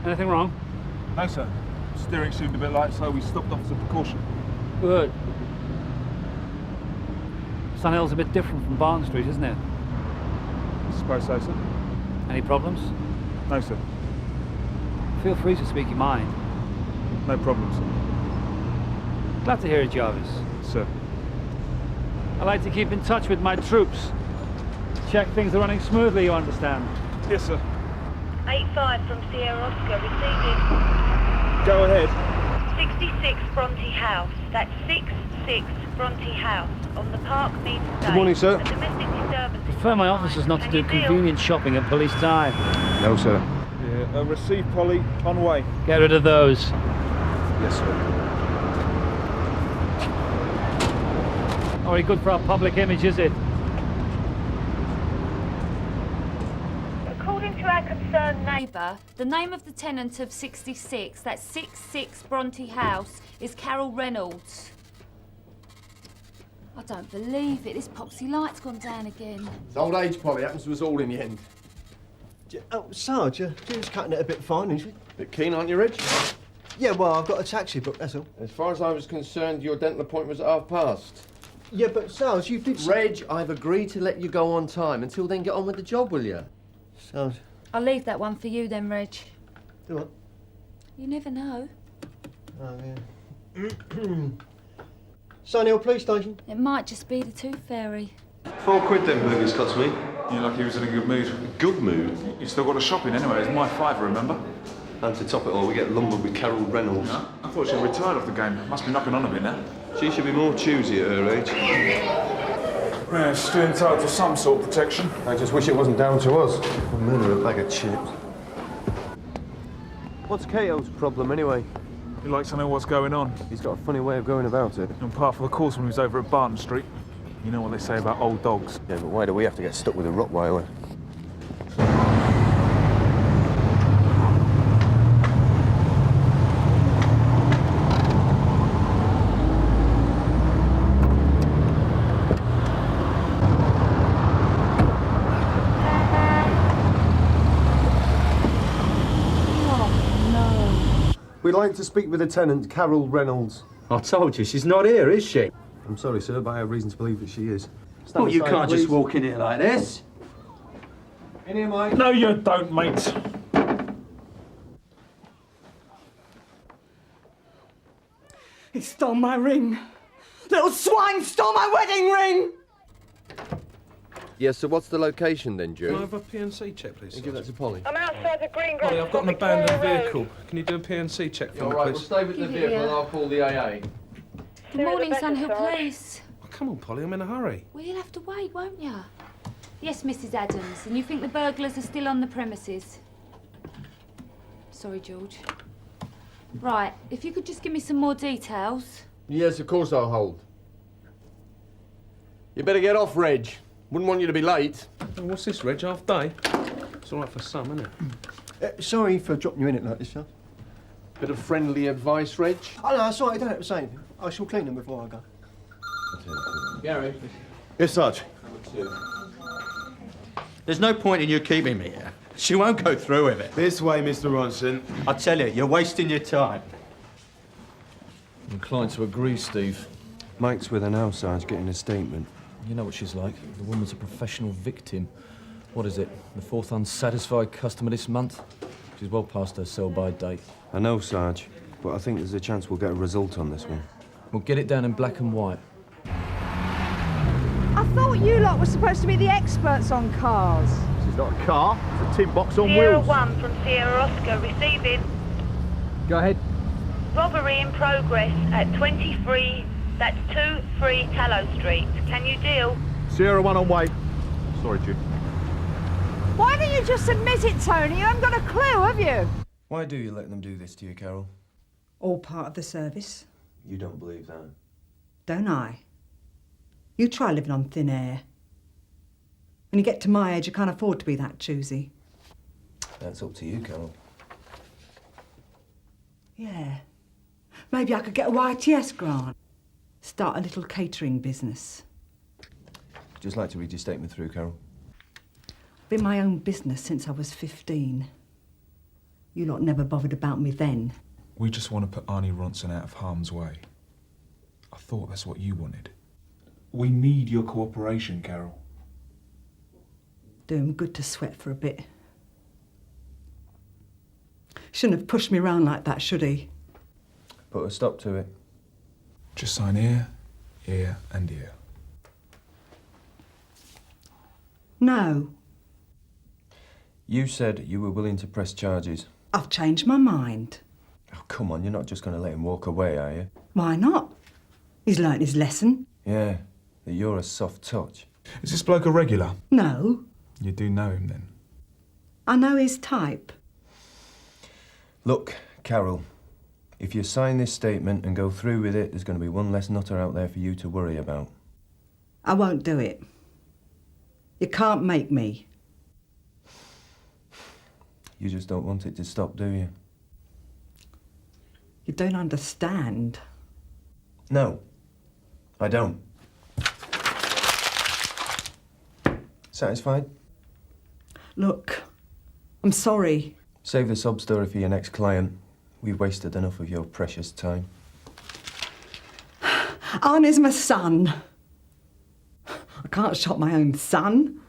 Anything wrong? No, sir. Steering seemed a bit light, so we stopped off as a precaution. Good. Scannell's a bit different from Barn Street, isn't it? I suppose so, sir. Any problems? No, sir. Feel free to speak your mind. No problem, sir. Glad to hear it, Jarvis. Sir. I like to keep in touch with my troops. Check things are running smoothly, you understand? Yes, sir. 8-5 from Sierra Oscar, receiving. Go ahead. 66 Bronte House. That's 66 Bronte House on the Park Mead Estate. Good morning, sir. A domestic disturbance. Prefer my officers not to do Can you deal? convenient shopping at police time. No, sir. Yeah, receive Polly, on way. Get rid of those. Yes, sir. Not very good for our public image, is it? According to our concerned neighbour, the name of the tenant of 66, that's 66 Bronte House, is Carol Reynolds. I don't believe it. This poxy light's gone down again. It's old age, Polly. Happens to us all in the end. Oh, Sarge, you're just cutting it a bit fine, aren't you? Bit keen, aren't you, Reg? Yeah, well, I've got a taxi booked, that's all. As far as I was concerned, your dental appointment was at 1:30. Yeah, but Sarge, you did... Reg, I've agreed to let you go on time. Until then, get on with the job, will you? Sarge, I'll leave that one for you then, Reg. do what? You never know. Oh, yeah. Sunnhill Police Station. It might just be the Tooth Fairy. £4 them burgers cost me. You're like he was in a good mood. Good mood. You still got to shop in anyway. It's my fiver, remember? And to top it all, we get lumbered with Carol Reynolds. No? I thought she retired off the game. Must be knocking on a bit now. She should be more choosy at her age. Yeah, still entitled to some sort of protection. I just wish it wasn't down to us. A man or a bag of chips. What's Cato's problem, anyway? He likes to know what's going on. He's got a funny way of going about it. And part for the course when he was over at Barton Street. You know what they say about old dogs. Yeah, but why do we have to get stuck with a Rottweiler? We'd like to speak with the tenant, Carol Reynolds. I told you, she's not here, is she? I'm sorry, sir, but I have reason to believe that she is. Well, you can't just walk in here like this. In here, mate. No, you don't, mate. He stole my ring. Little swine stole my wedding ring! Yes, so what's the location then, Can I Joe? have a PNC check, please? Give that to Polly. I'm outside the Green Polly, Grove. I've got an abandoned vehicle. Can you do a PNC check for All me, right, we'll please? stay with the Give it vehicle here. and I'll call the AA. Good morning, Sunhill Police. Oh, come on, Polly, I'm in a hurry. Well, you'll have to wait, won't you? Yes, Mrs. Adams. And you think the burglars are still on the premises? Sorry, George. Right, if you could just give me some more details. Yes, of course I'll hold. You better get off, Reg. Wouldn't want you to be late. Oh, what's this, Reg? Half day? It's all right for some, isn't it? Sorry for dropping you in it like this, sir. Bit of friendly advice, Reg. Oh, no, sorry, I don't have to say anything. I shall clean them before I go. Gary. Yes, Sarge. There's no point in you keeping me here. She won't go through with it. This way, Mr. Ronson. I tell you, you're wasting your time. I'm inclined to agree, Steve. Mike's with her now, Sarge, getting a statement. You know what she's like. The woman's a professional victim. What is it? The fourth unsatisfied customer this month? She's well past her sell-by date. I know, Sarge, but I think there's a chance we'll get a result on this one. We'll get it down in black and white. I thought you lot were supposed to be the experts on cars. This is not a car, it's a tin box on Sierra 1 from Sierra Oscar, receiving. Go ahead. Robbery in progress at 23, that's 23 Tallow Street. Can you deal? Sierra 1 on way. Sorry, Jude. Why don't you just admit it, Tony? You haven't got a clue, have you? Why do you let them do this to you, Carol? All part of the service. You don't believe that? Don't I? You try living on thin air. When you get to my age, you can't afford to be that choosy. That's up to you, Carol. Yeah. Maybe I could get a YTS grant. Start a little catering business. Just like to read your statement through, Carol. Been my own business since I was 15. You lot never bothered about me then. We just want to put Arnie Ronson out of harm's way. I thought that's what you wanted. We need your cooperation, Carol. Do him good to sweat for a bit. Shouldn't have pushed me round like that, should he? Put a stop to it. Just sign here, here, and here. No, You said you were willing to press charges. I've changed my mind. Oh, come on, you're not just going to let him walk away, are you? Why not? He's learnt his lesson. Yeah, that you're a soft touch. Is this bloke a regular? No, You do know him then? I know his type. Look, Carol, if you sign this statement and go through with it, there's going to be one less nutter out there for you to worry about. I won't do it. You can't make me. You just don't want it to stop, do you? You don't understand. No, I don't. Satisfied? Look, I'm sorry. Save the sob story for your next client. We've wasted enough of your precious time. Arnie's my son. I can't shot my own son.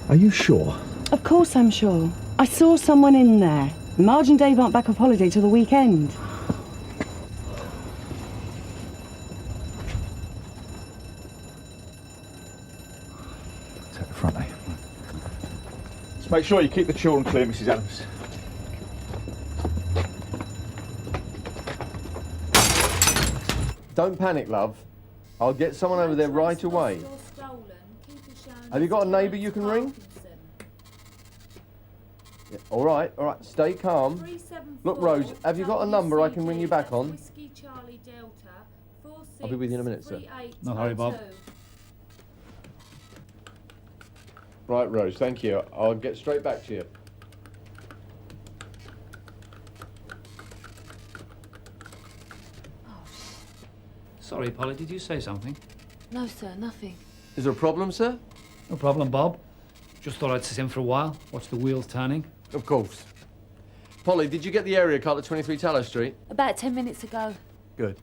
Are you sure? Of course I'm sure. I saw someone in there. Marge and Dave aren't back off holiday till the weekend. Take the front, eh? Just make sure you keep the children clear, Mrs. Adams. Don't panic, love. I'll get someone over there right away. Have you got a neighbour you can ring? Yeah, all right, stay calm. Look, Rose, have you got a number I can ring you back on? I'll be with you in a minute, sir. No hurry, Bob. Right, Rose, thank you. I'll get straight back to you. Sorry, Polly, did you say something? No, sir, nothing. Is there a problem, sir? No problem, Bob. Just thought I'd sit in for a while, watch the wheels turning. Of course. Polly, did you get the area card at 23 Tallow Street? About 10 minutes ago. Good.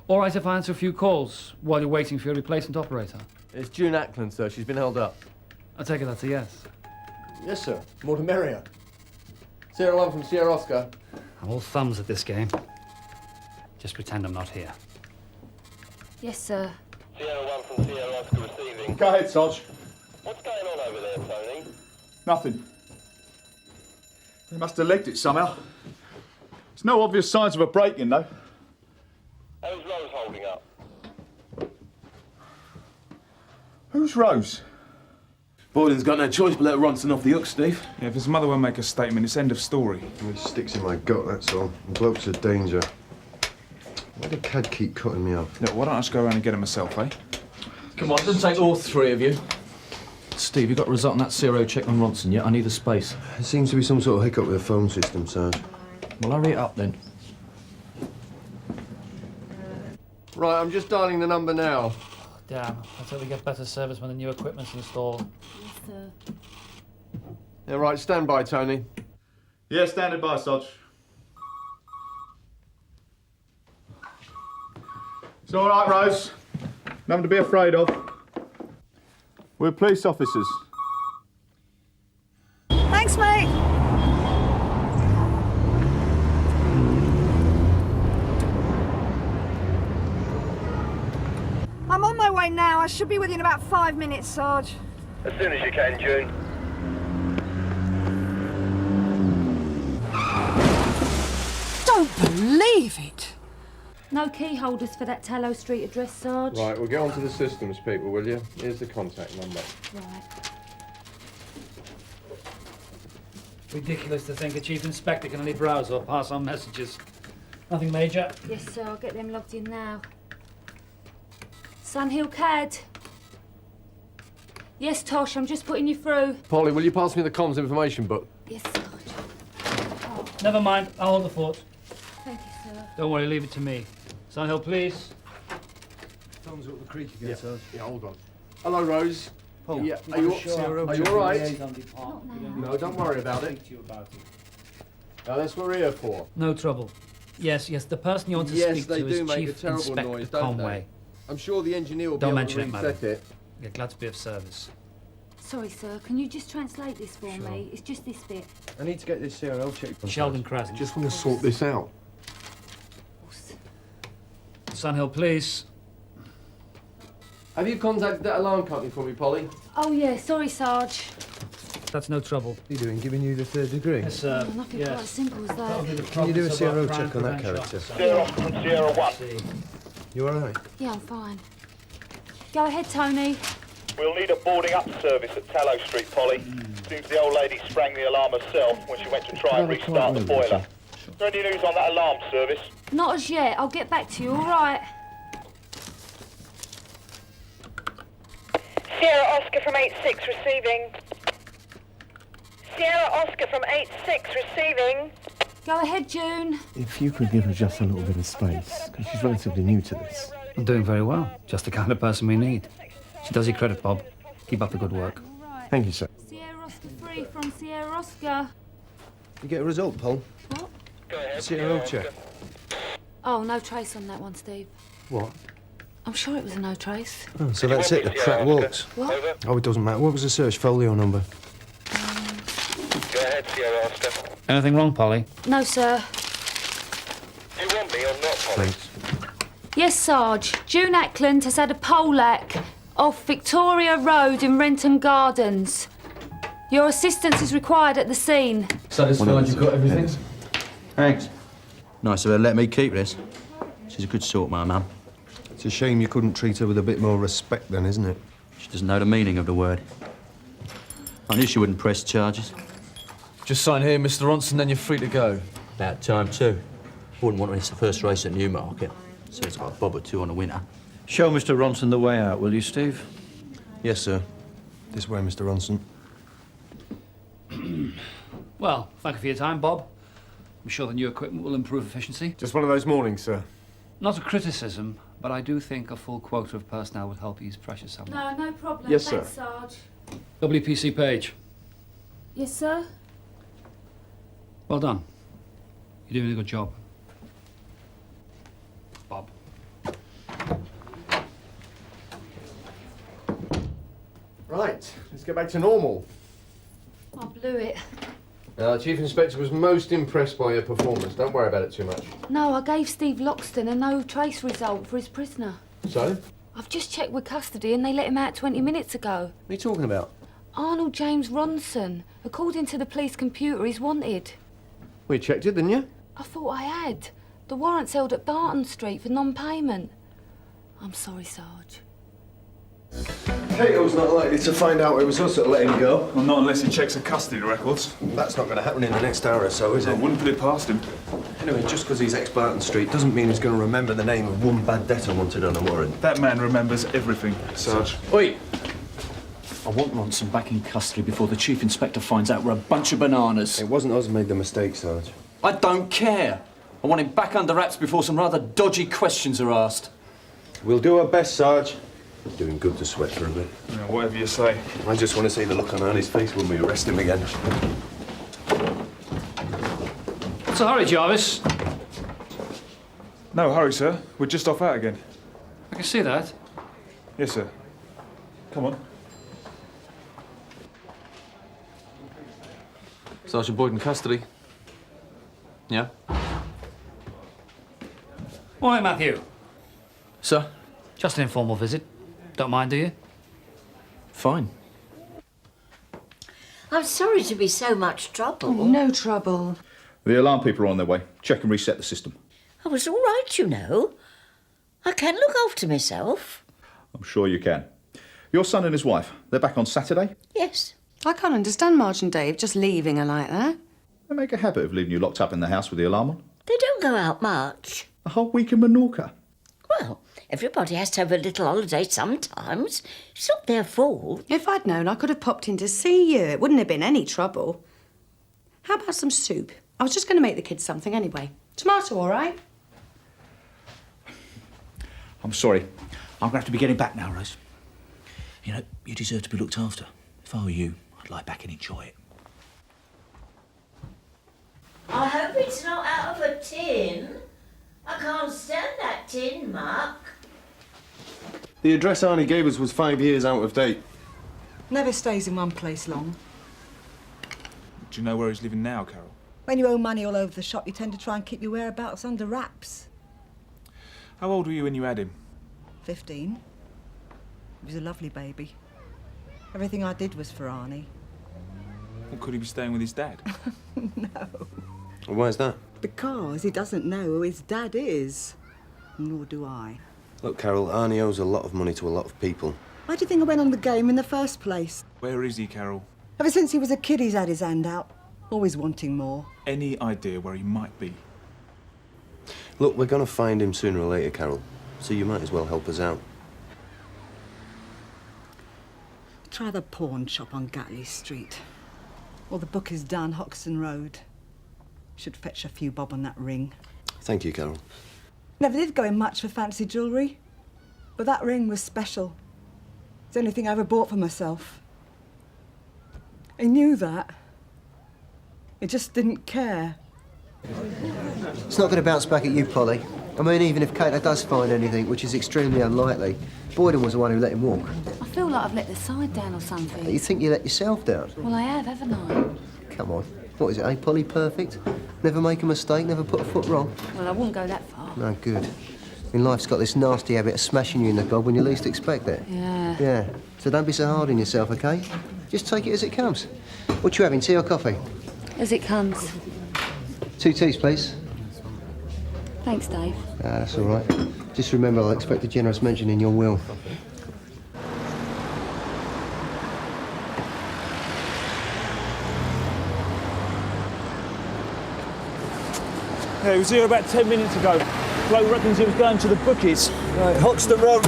All right if I answer a few calls while you're waiting for your replacement operator? It's June Ackland, sir. She's been held up. I take it that's a yes. Yes, sir. More the merrier. Sierra 1 from Sierra Oscar. I'm all thumbs at this game. Just pretend I'm not here. Yes, sir. Sierra 1 from Sierra Oscar receiving. Go ahead, Sarge. What's going on over there, Tony? Nothing. They must have legged it somehow. There's no obvious signs of a break-in, though. How's Rose holding up? Who's Rose? Boyden's got no choice but let Ronson off the hook, Steve. Yeah, if his mother won't make a statement, it's end of story. It sticks in my gut, that's all. The bloke's a danger. Why do Cad keep cutting me off? Look, why don't I just go around and get him myself, eh? Come on, doesn't take all three of you. Steve, you got a result on that zero check on Ronson yet? I need a space. There seems to be some sort of hiccup with the phone system, Sarge. Well, hurry it up then. Right, I'm just dialing the number now. Damn, I thought we get better service when the new equipment's installed. Yes, sir. Yeah, right, stand by, Tony. Yeah, standing by, Sarge. It's all right, Rose. Nothing to be afraid of. We're police officers. Thanks, mate. I'm on my way now. I should be with you in about 5 minutes, Sarge. As soon as you can, June. Don't believe it. No key holders for that Tallow Street address, Sarge. Right, we'll get onto the systems, people, will you? Here's the contact number. Right. Ridiculous to think a chief inspector can only browse or pass on messages. Nothing major. Yes, sir, I'll get them logged in now. Sunhill Cad. Yes, Tosh, I'm just putting you through. Polly, will you pass me the comms information book? Yes, Sarge. Never mind, I'll hold the fort. Thank you, sir. Don't worry, leave it to me. Sunhill, please. Thumbs up the creek again, Sarge. Yeah, hold on. Hello, Rose. Paul, yeah, are you all right? No, don't worry about it. Now, that's what we're here for. No trouble. Yes, the person you want to speak to is Chief Inspector Conway. I'm sure the engineer will Don't be able mention to it, madam. reset it. Yeah, glad to be of service. Sorry, sir. Can you just translate this for me? It's just this bit. I need to get this CRL checked. Sheldon Crescent. Just want to sort this out. Sunhill Police. Have you contacted that alarm company for me, Polly? Oh, yeah. Sorry, Sarge. That's no trouble. What are you doing, giving you the 3rd degree? Yes, sir. Oh, nothing quite as simple as that. Can you do a CRO check on that character? Sierra from Sierra 1. You all right? Yeah, I'm fine. Go ahead, Tony. We'll need a boarding up service at Tallow Street, Polly. Seems the old lady sprang the alarm herself when she went to try and restart the boiler. Is there any news on that alarm service? Not as yet. I'll get back to you, all right? Sierra Oscar from 86 receiving. Sierra Oscar from 86 receiving. Go ahead, June. If you could give her just a little bit of space, because she's relatively new to this. I'm doing very well. Just the kind of person we need. She does you credit, Bob. Keep up the good work. Thank you, sir. Sierra Oscar 3 from Sierra Oscar. You get a result, Paul? What? CRO check. Oh, no trace on that one, Steve. What? I'm sure it was a no trace. Oh, so that's it, the track walks. What? Oh, it doesn't matter. What was the search folio number? Go ahead, Sierra Oscar. Anything wrong, Polly? No, sir. Do you want me or not, Polly? Thanks. Yes, Sarge. June Ackland has had a poleac off Victoria Road in Renton Gardens. Your assistance is required at the scene. Satisfied you've got everything? Thanks. Nice of her to let me keep this. She's a good sort, my mum. It's a shame you couldn't treat her with a bit more respect then, isn't it? She doesn't know the meaning of the word. I knew she wouldn't press charges. Just sign here, Mr. Ronson, then you're free to go. About time, too. Wouldn't want to miss the first race at Newmarket. So it's got a bob or two on the winner. Show Mr. Ronson the way out, will you, Steve? Yes, sir. This way, Mr. Ronson. Well, thank you for your time, Bob. I'm sure the new equipment will improve efficiency. Just one of those mornings, sir. Not a criticism, but I do think a full quota of personnel would help ease pressure somewhat. No problem. Yes, Thanks, sir. Sarge. WPC Page. Yes, sir? Well done. You're doing a good job. Bob. Right, let's get back to normal. I blew it. Chief Inspector was most impressed by your performance. Don't worry about it too much. No, I gave Steve Loxton a no trace result for his prisoner. So? I've just checked with custody and they let him out 20 minutes ago. What are you talking about? Arnold James Ronson. According to the police computer, he's wanted. We checked it, didn't you? I thought I had. The warrant's held at Barton Street for non-payment. I'm sorry, Sarge. Cato's not likely to find out it was us that let him go. Well, not unless he checks the custody records. That's not going to happen in the next hour or so, is I it? wouldn't put it past him. Anyway, just because he's ex-Barton Street doesn't mean he's going to remember the name of one bad debtor wanted on a warrant. That man remembers everything, Sarge. Oi! I want Ronson back in custody before the Chief Inspector finds out we're a bunch of bananas. It wasn't us who made the mistake, Sarge. I don't care. I want him back under wraps before some rather dodgy questions are asked. We'll do our best, Sarge. It's doing good to sweat for a bit. Yeah, whatever you say. I just want to see the look on Ernie's face when we arrest him again. What's the hurry, Jarvis? No hurry, sir. We're just off out again. I can see that. Yes, sir. Come on. Sergeant Boyd in custody. Yeah? Morning, Matthew. Sir? Just an informal visit. Don't mind, do you? Fine. I'm sorry to be so much trouble. Oh, no trouble. The alarm people are on their way. Check and reset the system. I was all right, you know. I can look after myself. I'm sure you can. Your son and his wife, they're back on Saturday? Yes. I can't understand Marge and Dave just leaving her like that. They make a habit of leaving you locked up in the house with the alarm on. They don't go out much. A whole week in Menorca. Well, everybody has to have a little holiday sometimes. It's not their fault. If I'd known, I could have popped in to see you. It wouldn't have been any trouble. How about some soup? I was just going to make the kids something anyway. Tomato, all right? I'm sorry. I'm going to have to be getting back now, Rose. You know, you deserve to be looked after. If I were you, I'd lie back and enjoy it. I hope it's not out of a tin. I can't stand that tin, Mark. The address Arnie gave us was 5 years out of date. Never stays in one place long. Do you know where he's living now, Carol? When you owe money all over the shop, you tend to try and keep your whereabouts under wraps. How old were you when you had him? 15. He was a lovely baby. Everything I did was for Arnie. Well, could he be staying with his dad? No. Well, why is that? Because he doesn't know who his dad is. Nor do I. Look, Carol, Arnie owes a lot of money to a lot of people. Why do you think I went on the game in the first place? Where is he, Carol? Ever since he was a kid, he's had his hand out. Always wanting more. Any idea where he might be? Look, we're going to find him sooner or later, Carol. So you might as well help us out. Try the pawn shop on Gatley Street. Or the book is down Hoxton Road. Should fetch a few bob on that ring. Thank you, Carol. Never did go in much for fancy jewellery. But that ring was special. It's the only thing I ever bought for myself. He knew that. He just didn't care. It's not going to bounce back at you, Polly. I mean, even if Cato does find anything, which is extremely unlikely, Boyden was the one who let him walk. I feel like I've let the side down or something. You think you let yourself down? Well, I have, haven't I? Come on. What is it, eh, Polly? Perfect? Never make a mistake, never put a foot wrong? Well, I wouldn't go that far. No, good. I mean, life's got this nasty habit of smashing you in the gob when you least expect it. Yeah. Yeah. So don't be so hard on yourself, OK? Just take it as it comes. What you having, tea or coffee? As it comes. 2 teas, please. Thanks, Dave. Ah, that's all right. Just remember, I'll expect a generous mention in your will. Yeah, he was here about 10 minutes ago. Bloke reckons he was going to the bookies. Right, Hoxton Road.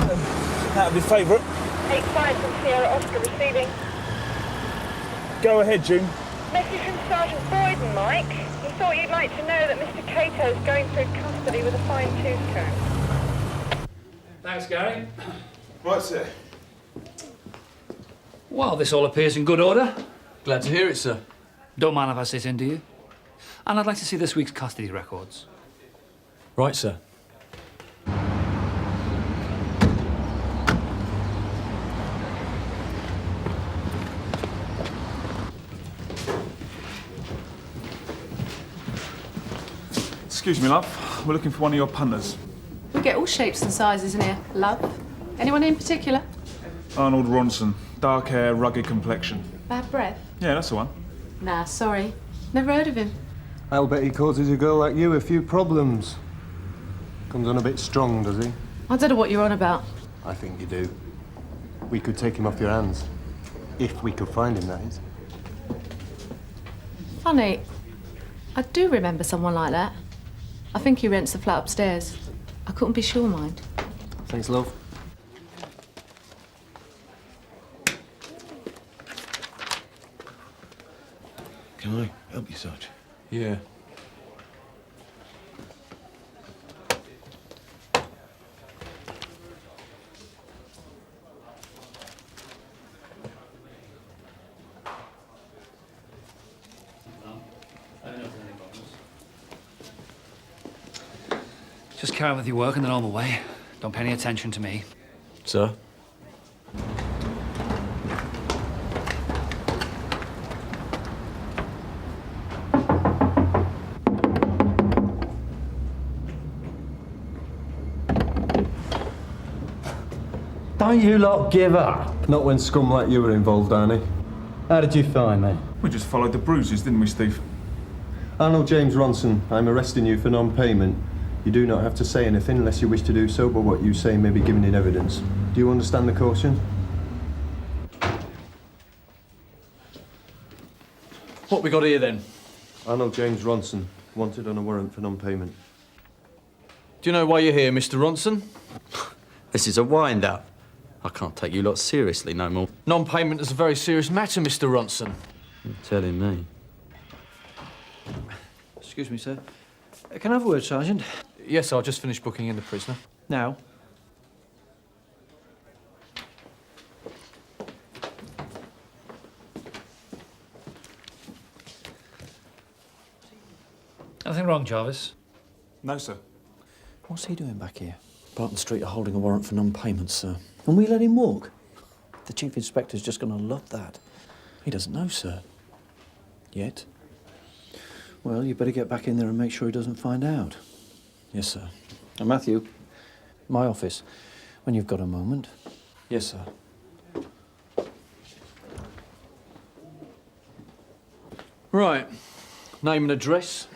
That'd be favourite. 85 from Sierra Oscar receiving. Go ahead, June. Message from Sergeant Boyden, Mike. He thought you'd like to know that Mr. Cato's going through custody with a fine-tooth comb. Thanks, Gary. Right, sir. Well, this all appears in good order. Glad to hear it, sir. Don't mind if I sit in, do you? And I'd like to see this week's custody records. Right, sir. Excuse me, love. We're looking for one of your punters. We get all shapes and sizes in here, love. Anyone in particular? Arnold Ronson. Dark hair, rugged complexion. Bad breath? Yeah, that's the one. Nah, sorry. Never heard of him. I'll bet he causes a girl like you a few problems. Comes on a bit strong, does he? I don't know what you're on about. I think you do. We could take him off your hands. If we could find him, that is. Funny. I do remember someone like that. I think he rents the flat upstairs. I couldn't be sure, mind. Thanks, love. Can I help you, Sarge? Yeah. Just carry on with your work in the normal way. Don't pay any attention to me. Sir? Don't you lot give up? Not when scum like you were involved, Arnie. How did you find me? We just followed the bruises, didn't we, Steve? Arnold James Ronson, I'm arresting you for non-payment. You do not have to say anything unless you wish to do so, but what you say may be given in evidence. Do you understand the caution? What we got here, then? Arnold James Ronson, wanted on a warrant for non-payment. Do you know why you're here, Mr. Ronson? This is a wind-up. I can't take you lot seriously no more. Non-payment is a very serious matter, Mr. Ronson. You're telling me. Excuse me, sir. Can I have a word, Sergeant? Yes, I'll just finish booking in the prisoner. Now? Nothing wrong, Jarvis? No, sir. What's he doing back here? Barton Street are holding a warrant for non-payment, sir. And we let him walk? The Chief Inspector's just going to love that. He doesn't know, sir. Yet. Well, you better get back in there and make sure he doesn't find out. Yes, sir. And Matthew? My office. When you've got a moment. Yes, sir. Right. Name and address?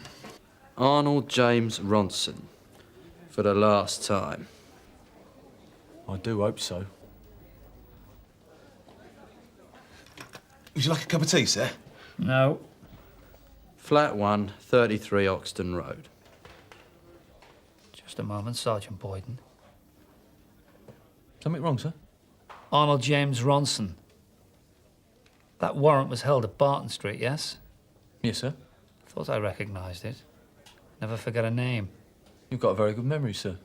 Arnold James Ronson. For the last time. I do hope so. Would you like a cup of tea, sir? No. Flat 1, 33 Oxton Road. Just a moment, Sergeant Boyden. Something wrong, sir? Arnold James Ronson. That warrant was held at Barton Street, yes? Yes, sir. Thought I recognised it. Never forget a name. You've got a very good memory, sir.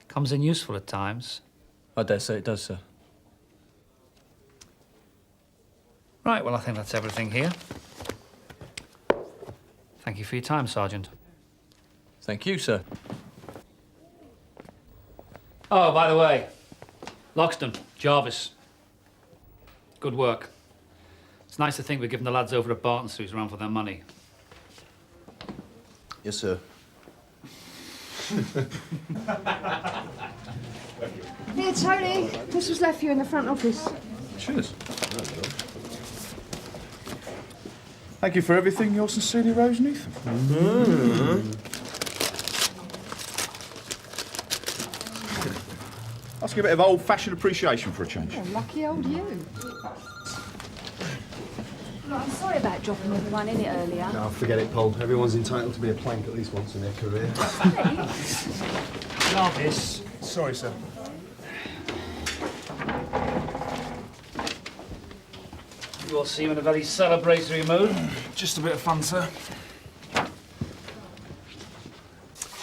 Comes in useful at times. I dare say it does, sir. Right, well, I think that's everything here. Thank you for your time, Sergeant. Thank you, sir. Oh, by the way, Loxton, Jarvis. Good work. It's nice to think we're giving the lads over at Barton Street around for their money. Yes, sir. Here, Tony. This was left for you in the front office. Cheers. Thank you for everything. Yours sincerely, Rose Neatham. Ask you a bit of old-fashioned appreciation for a change. Oh, lucky old you. Look, I'm sorry about dropping everyone in it earlier. No, forget it, Paul. Everyone's entitled to be a plank at least once in their career. Jarvis. Sorry, sir. You all seem in a very celebratory mood. Just a bit of fun, sir.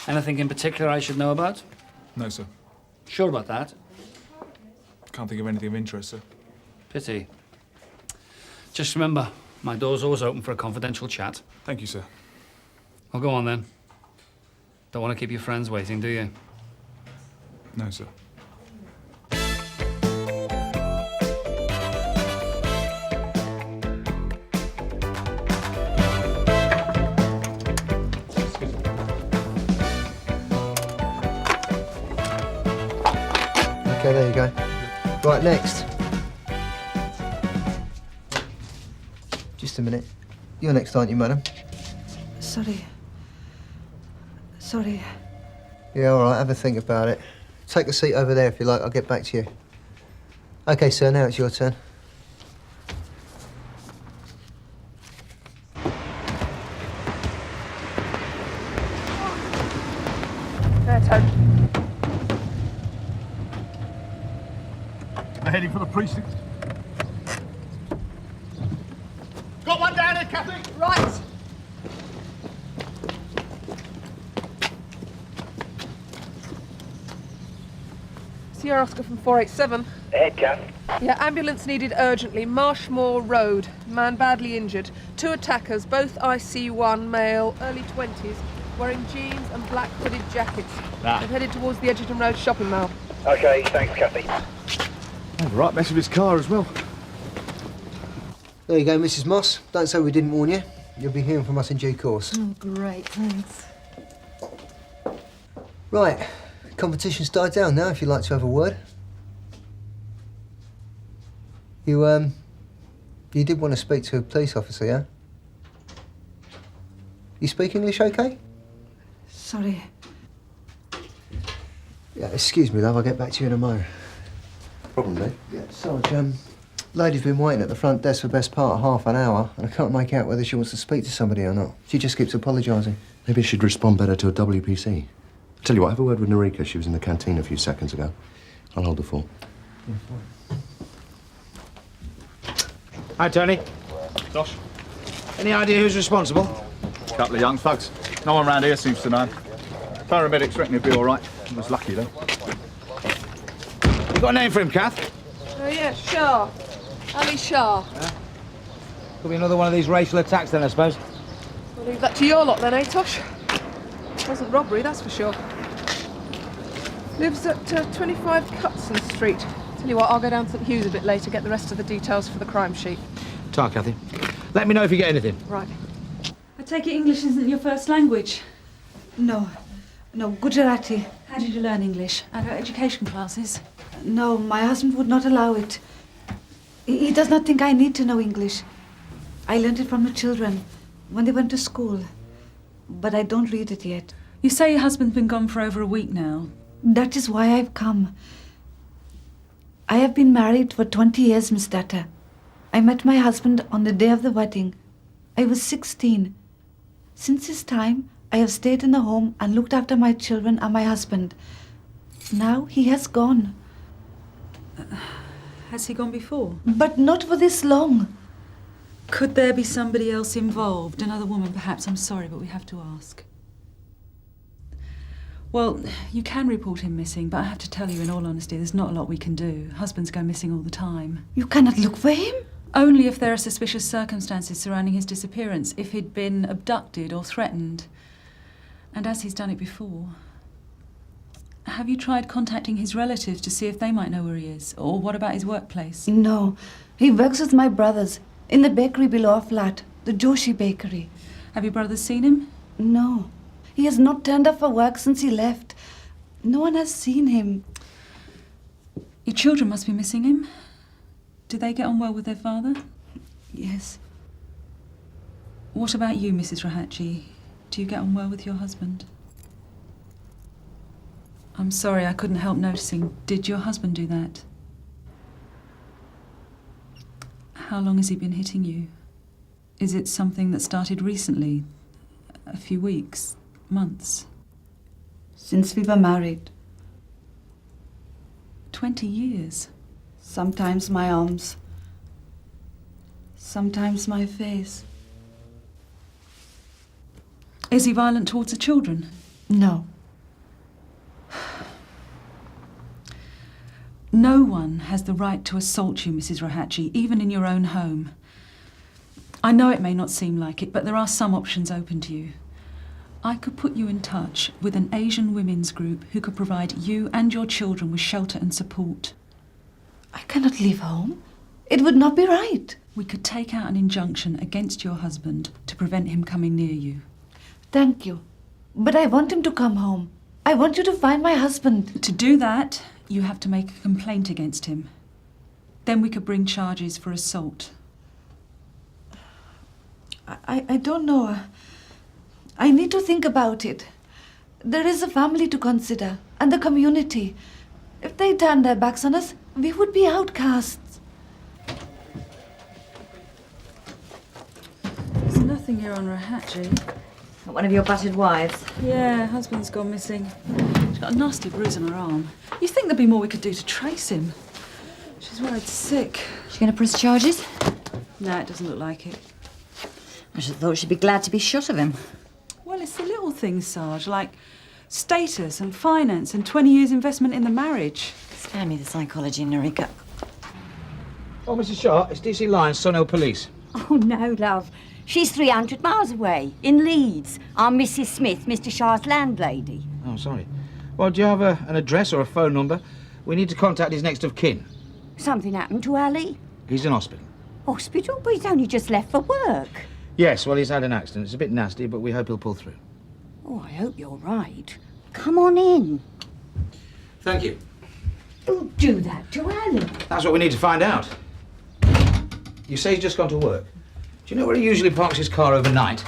Anything in particular I should know about? No, sir. Sure about that? Can't think of anything of interest, sir. Pity. Just remember, my door's always open for a confidential chat. Thank you, sir. Well, go on then. Don't want to keep your friends waiting, do you? No, sir. Okay, there you go. Right, next. Just a minute. You're next, aren't you, madam? Sorry. Sorry. Yeah, all right, have a think about it. Take a seat over there if you like, I'll get back to you. Okay, sir, now it's your turn. There, Tony. They're heading for the precinct. Got one down here, Kathy. Right. Sierra Oscar from 487. Ahead, Kath. Yeah, ambulance needed urgently. Marshmore Road. Man badly injured. 2 attackers, both IC1 male, early 20s, wearing jeans and black hooded jackets. They've headed towards the Edgerton Road shopping mall. Okay, thanks, Kathy. Oh, right, mess with his car as well. There you go, Mrs. Moss. Don't say we didn't warn you. You'll be hearing from us in due course. Oh, great, thanks. Right, competition's died down now, if you'd like to have a word. You did want to speak to a police officer, yeah? You speak English okay? Sorry. Yeah, excuse me, love, I'll get back to you in a moment. Problem, Dave? Yeah, Sarge, lady's been waiting at the front desk for the best part of half an hour, and I can't make out whether she wants to speak to somebody or not. She just keeps apologising. Maybe she'd respond better to a WPC. Tell you what, have a word with Narika. She was in the canteen a few seconds ago. I'll hold the phone. Yeah, Hi, Tony. Josh. Any idea who's responsible? Couple of young thugs. No one round here seems to know. Paramedics reckon he'll be all right. He was lucky, though. You got a name for him, Kath? Oh, yeah, Shah. Ali Shah. Could be another one of these racial attacks then, I suppose. Well, Leave that to your lot then, eh, Tosh? Wasn't robbery, that's for sure. Lives at 25 Cutson Street. Tell you what, I'll go down to St Hugh's a bit later, get the rest of the details for the crime sheet. Ta, Cathy. Let me know if you get anything. Right. I take it English isn't your first language? No. No, Gujarati. How did you learn English? At our education classes? No, my husband would not allow it. He does not think I need to know English. I learned it from the children when they went to school. But I don't read it yet. You say your husband's been gone for over a week now. That is why I've come. I have been married for 20 years, Miss Data. I met my husband on the day of the wedding. I was 16. Since this time, I have stayed in the home and looked after my children and my husband. Now he has gone. Has he gone before? But not for this long. Could there be somebody else involved? Another woman, perhaps? I'm sorry, but we have to ask. Well, you can report him missing, but I have to tell you in all honesty, there's not a lot we can do. Husbands go missing all the time. You cannot look for him? Only if there are suspicious circumstances surrounding his disappearance, if he'd been abducted or threatened. And as he's done it before. Have you tried contacting his relatives to see if they might know where he is? Or what about his workplace? No. He works with my brothers in the bakery below our flat, the Joshi Bakery. Have your brothers seen him? No. He has not turned up for work since he left. No one has seen him. Your children must be missing him. Do they get on well with their father? Yes. What about you, Mrs. Rahatji? Do you get on well with your husband? I'm sorry, I couldn't help noticing. Did your husband do that? How long has he been hitting you? Is it something that started recently? A few weeks? Months? Since we were married. 20 years? Sometimes my arms. Sometimes my face. Is he violent towards the children? No. No one has the right to assault you, Mrs. Rahatji, even in your own home. I know it may not seem like it, but there are some options open to you. I could put you in touch with an Asian women's group who could provide you and your children with shelter and support. I cannot leave home. It would not be right. We could take out an injunction against your husband to prevent him coming near you. Thank you. But I want him to come home. I want you to find my husband. To do that, you have to make a complaint against him. Then we could bring charges for assault. I don't know. I need to think about it. There is a family to consider, and the community. If they turned their backs on us, we would be outcasts. There's nothing here on Rahatji. Not one of your battered wives? Yeah, husband's gone missing. She's got a nasty bruise on her arm. You think there'd be more we could do to trace him? She's worried sick. She going to press charges? No, it doesn't look like it. I should have thought she'd be glad to be shut of him. Well, it's the little things, Sarge, like status and finance and 20 years investment in the marriage. Spare me the psychology, Narika. Oh, Mrs. Shaw, it's DC Lyons, Sunhill Police. Oh, no, love. She's 300 miles away, in Leeds. I'm Mrs. Smith, Mr. Shah's landlady. Oh, sorry. Well, do you have an address or a phone number? We need to contact his next of kin. Something happened to Ali? He's in hospital. Hospital? But he's only just left for work. Yes, well, he's had an accident. It's a bit nasty, but we hope he'll pull through. Oh, I hope you're right. Come on in. Thank you. Who'd do that to Ali? That's what we need to find out. You say he's just gone to work. Do you know where he usually parks his car overnight?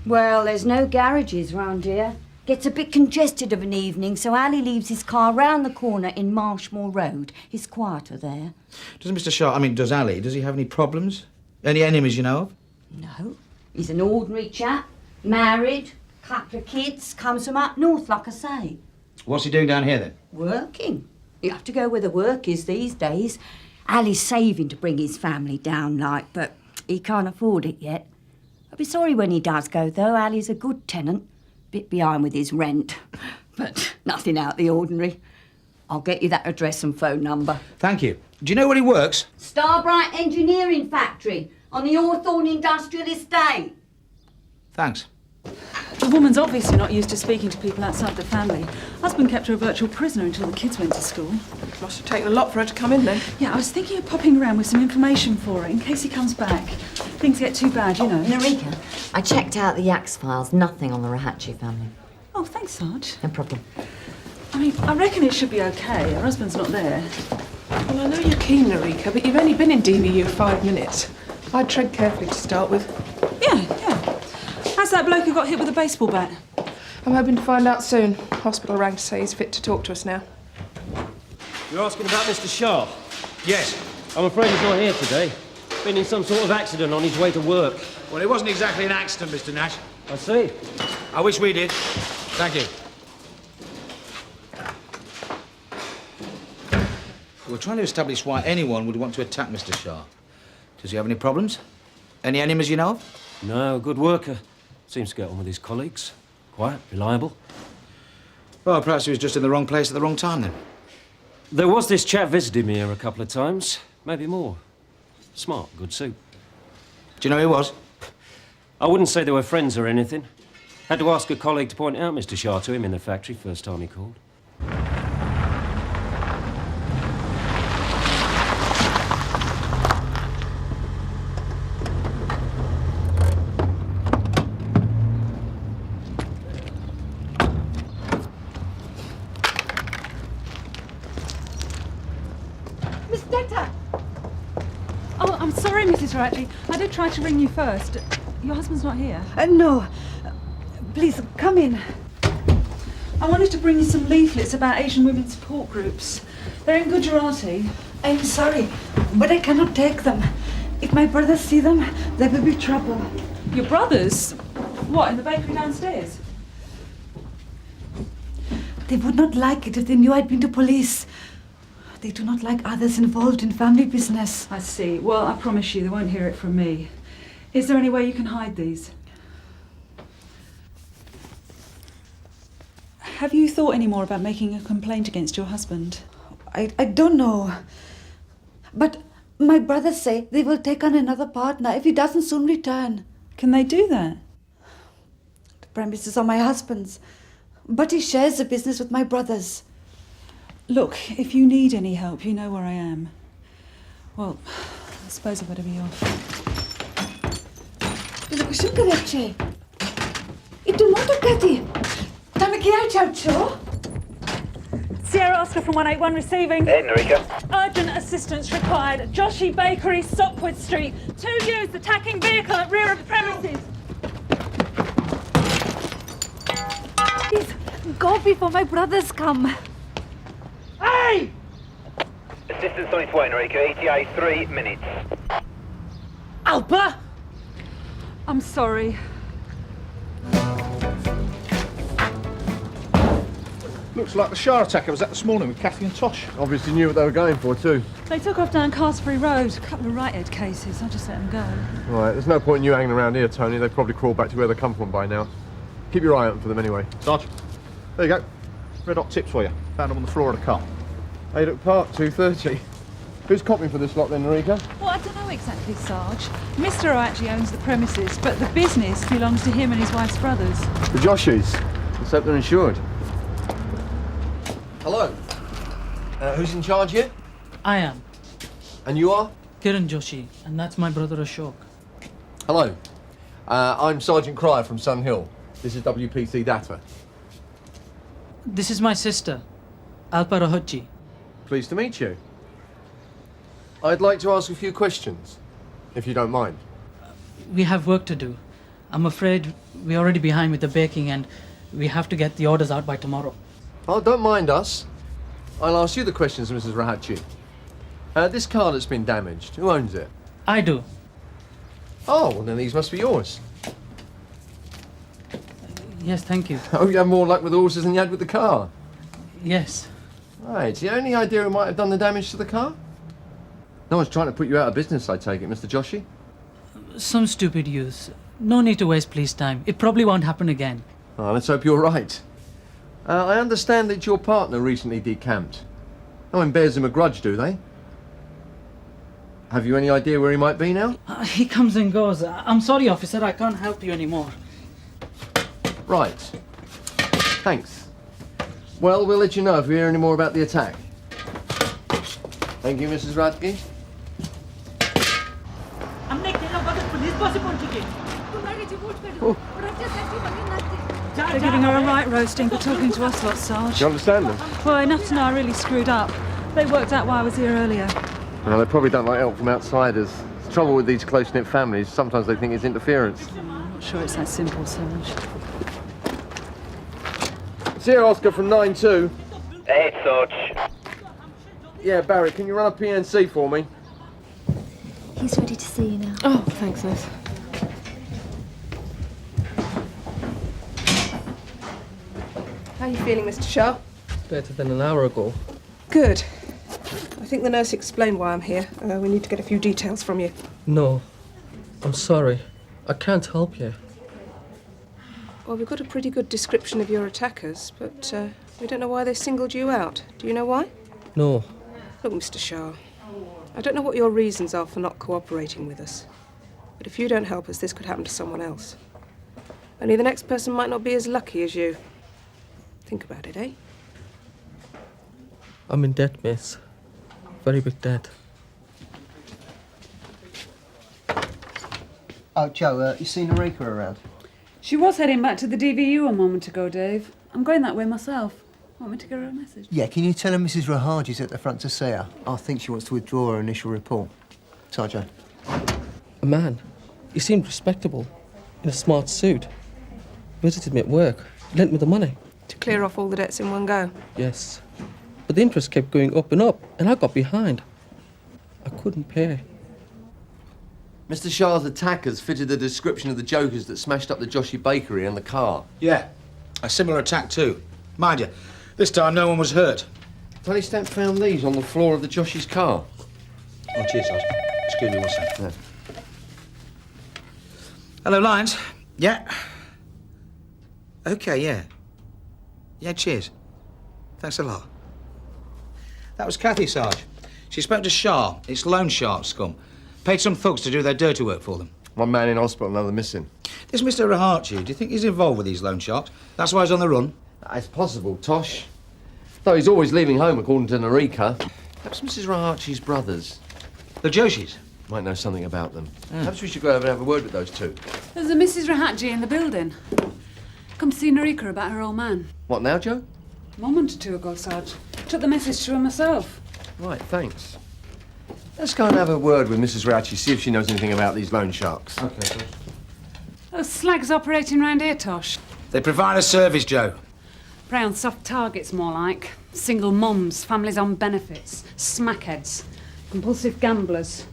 Well, there's no garages round here. Gets a bit congested of an evening, so Ali leaves his car round the corner in Marshmore Road. He's quieter there. Does Mr. Shaw, does Ali, does he have any problems? Any enemies you know of? No. He's an ordinary chap, married, couple of kids, comes from up north, like I say. What's he doing down here, then? Working. You have to go where the work is these days. Ali's saving to bring his family down, like, but he can't afford it yet. I'll be sorry when he does go, though. Ali's a good tenant. Bit behind with his rent, but nothing out the ordinary. I'll get you that address and phone number. Thank you. Do you know where he works? Starbright Engineering Factory on the Hawthorne Industrial Estate. Thanks. The woman's obviously not used to speaking to people outside the family. Husband kept her a virtual prisoner until the kids went to school. Must have taken a lot for her to come in then. Yeah, I was thinking of popping around with some information for her in case he comes back. Things get too bad, you know. Narika, I checked out the Yaks files. Nothing on the Rahatchi family. Oh, thanks, Sarge. No problem. I mean, I reckon it should be okay. Her husband's not there. Well, I know you're keen, Narika, but you've only been in DVU 5 minutes. I'd tread carefully to start with. Yeah. How's that bloke who got hit with a baseball bat? I'm hoping to find out soon. Hospital rang to say he's fit to talk to us now. You're asking about Mr. Shaw? Yes. I'm afraid he's not here today. Been in some sort of accident on his way to work. Well, it wasn't exactly an accident, Mr. Nash. I see. I wish we did. Thank you. We're trying to establish why anyone would want to attack Mr. Shaw. Does he have any problems? Any enemies you know of? No, good worker. Seems to get on with his colleagues. Quiet, reliable. Well, perhaps he was just in the wrong place at the wrong time, then. There was this chap visiting me here a couple of times. Maybe more. Smart, good suit. Do you know who he was? I wouldn't say they were friends or anything. Had to ask a colleague to point out Mr. Shaw to him in the factory first time he called. Mrs. Ratchy, I did try to ring you first. Your husband's not here. No. Please, come in. I wanted to bring you some leaflets about Asian women's support groups. They're in Gujarati. I'm sorry, but I cannot take them. If my brothers see them, there will be trouble. Your brothers? What, in the bakery downstairs? They would not like it if they knew I'd been to police. They do not like others involved in family business. I see. Well, I promise you they won't hear it from me. Is there any way you can hide these? Have you thought any more about making a complaint against your husband? I don't know. But my brothers say they will take on another partner if he doesn't soon return. Can they do that? The premises are my husband's, but he shares the business with my brothers. Look, if you need any help, you know where I am. Well, I suppose I better be off. Sierra Oscar from 181 receiving. Hey, Narika. Urgent assistance required. Joshi Bakery, Stockwood Street. 2 youths attacking vehicle at rear of the premises. Please, go before my brothers come. Hey! Assistance on its way, Narika. ETA 3 minutes. Alba! I'm sorry. Looks like the Shah attacker was at this morning with Kathy and Tosh. Obviously knew what they were going for, too. They took off down Carsbury Road. A couple of right-head cases. I just let them go. Right, there's no point in you hanging around here, Tony. They've probably crawled back to where they come from by now. Keep your eye out for them anyway. Sarge, there you go. Red hot tips for you. Found them on the floor of the car. Haydock Park, 2:30. Who's copying for this lot then, Narika? Well, I don't know exactly, Sarge. Mr. actually owns the premises, but the business belongs to him and his wife's brothers. The Joshies. Let's hope they're insured. Hello. Who's in charge here? I am. And you are? Kiran Joshi, and that's my brother Ashok. Hello. I'm Sergeant Cryer from Sun Hill. This is WPC Data. This is my sister, Alpa Rahatchi. Pleased to meet you. I'd like to ask a few questions, if you don't mind. We have work to do. I'm afraid we're already behind with the baking and we have to get the orders out by tomorrow. Oh, don't mind us. I'll ask you the questions, Mrs. Rahatchi. This car that's been damaged, who owns it? I do. Oh, well then these must be yours. Yes, thank you. Oh, you have more luck with the horses than you had with the car. Yes. Right, do you have any idea who might have done the damage to the car? No one's trying to put you out of business, I take it, Mr. Joshi? Some stupid youth. No need to waste police time. It probably won't happen again. Oh, let's hope you're right. I understand that your partner recently decamped. No one bears him a grudge, do they? Have you any idea where he might be now? He comes and goes. I'm sorry, officer. I can't help you anymore. Right. Thanks. Well, we'll let you know if we hear any more about the attack. Thank you, Mrs. Radke. They're giving her a right roasting for talking to us lot, Sarge. Do you understand them? Well, enough to know I really screwed up. They worked out why I was here earlier. Well, they probably don't like help from outsiders. The trouble with these close-knit families, sometimes they think it's interference. I'm not sure it's that simple, Sarge. It's here, Oscar, from 9-2. Hey, Sarge. Yeah, Barry, can you run a PNC for me? He's ready to see you now. Oh, thanks, Liz. How are you feeling, Mr. Shaw? Better than an hour ago. Good. I think the nurse explained why I'm here. We need to get a few details from you. No. I'm sorry. I can't help you. Well, we've got a pretty good description of your attackers, but we don't know why they singled you out. Do you know why? No. Look, Mr. Shaw, I don't know what your reasons are for not cooperating with us, but if you don't help us, this could happen to someone else. Only the next person might not be as lucky as you. Think about it, eh? I'm in debt, miss. Very big debt. Oh, Joe, you seen Eureka around? She was heading back to the DVU a moment ago, Dave. I'm going that way myself. Want me to give her a message? Yeah, can you tell her Mrs. Rahaji's at the front to see her? I think she wants to withdraw her initial report. Sergeant. A man. He seemed respectable. In a smart suit. Visited me at work. Lent me the money. To clear off all the debts in one go. Yes. But the interest kept going up, and I got behind. I couldn't pay. Mr. Shah's attackers fitted the description of the jokers that smashed up the Joshi bakery and the car. Yeah, a similar attack too. Mind you, this time no one was hurt. Tony Stamp found these on the floor of the Joshi's car. Oh, cheers, Oscar. Excuse me one second. Yeah. Hello, Lyons. Yeah. Okay, yeah. Yeah, cheers. Thanks a lot. That was Kathy, Sarge. She spoke to Shah. It's loan shark scum. Paid some thugs to do their dirty work for them. One man in hospital, another missing. This Mr. Rahachi, do you think he's involved with these loan sharks? That's why he's on the run? It's possible, Tosh. Though he's always leaving home, according to Narika. Perhaps Mrs. Rahachi's brothers. The Joshis? Might know something about them. Perhaps we should go over and have a word with those two. There's a Mrs. Rahatji in the building. Come see Narika about her old man. What now, Joe? A moment or two ago, Sarge. Took the message to her myself. Right, thanks. Let's go and have a word with Mrs. Rahachi, see if she knows anything about these loan sharks. Okay, Tosh. Those slags operating round here, Tosh. They provide a service, Joe. Prey on soft targets, more like. Single mums, families on benefits, smackheads, compulsive gamblers.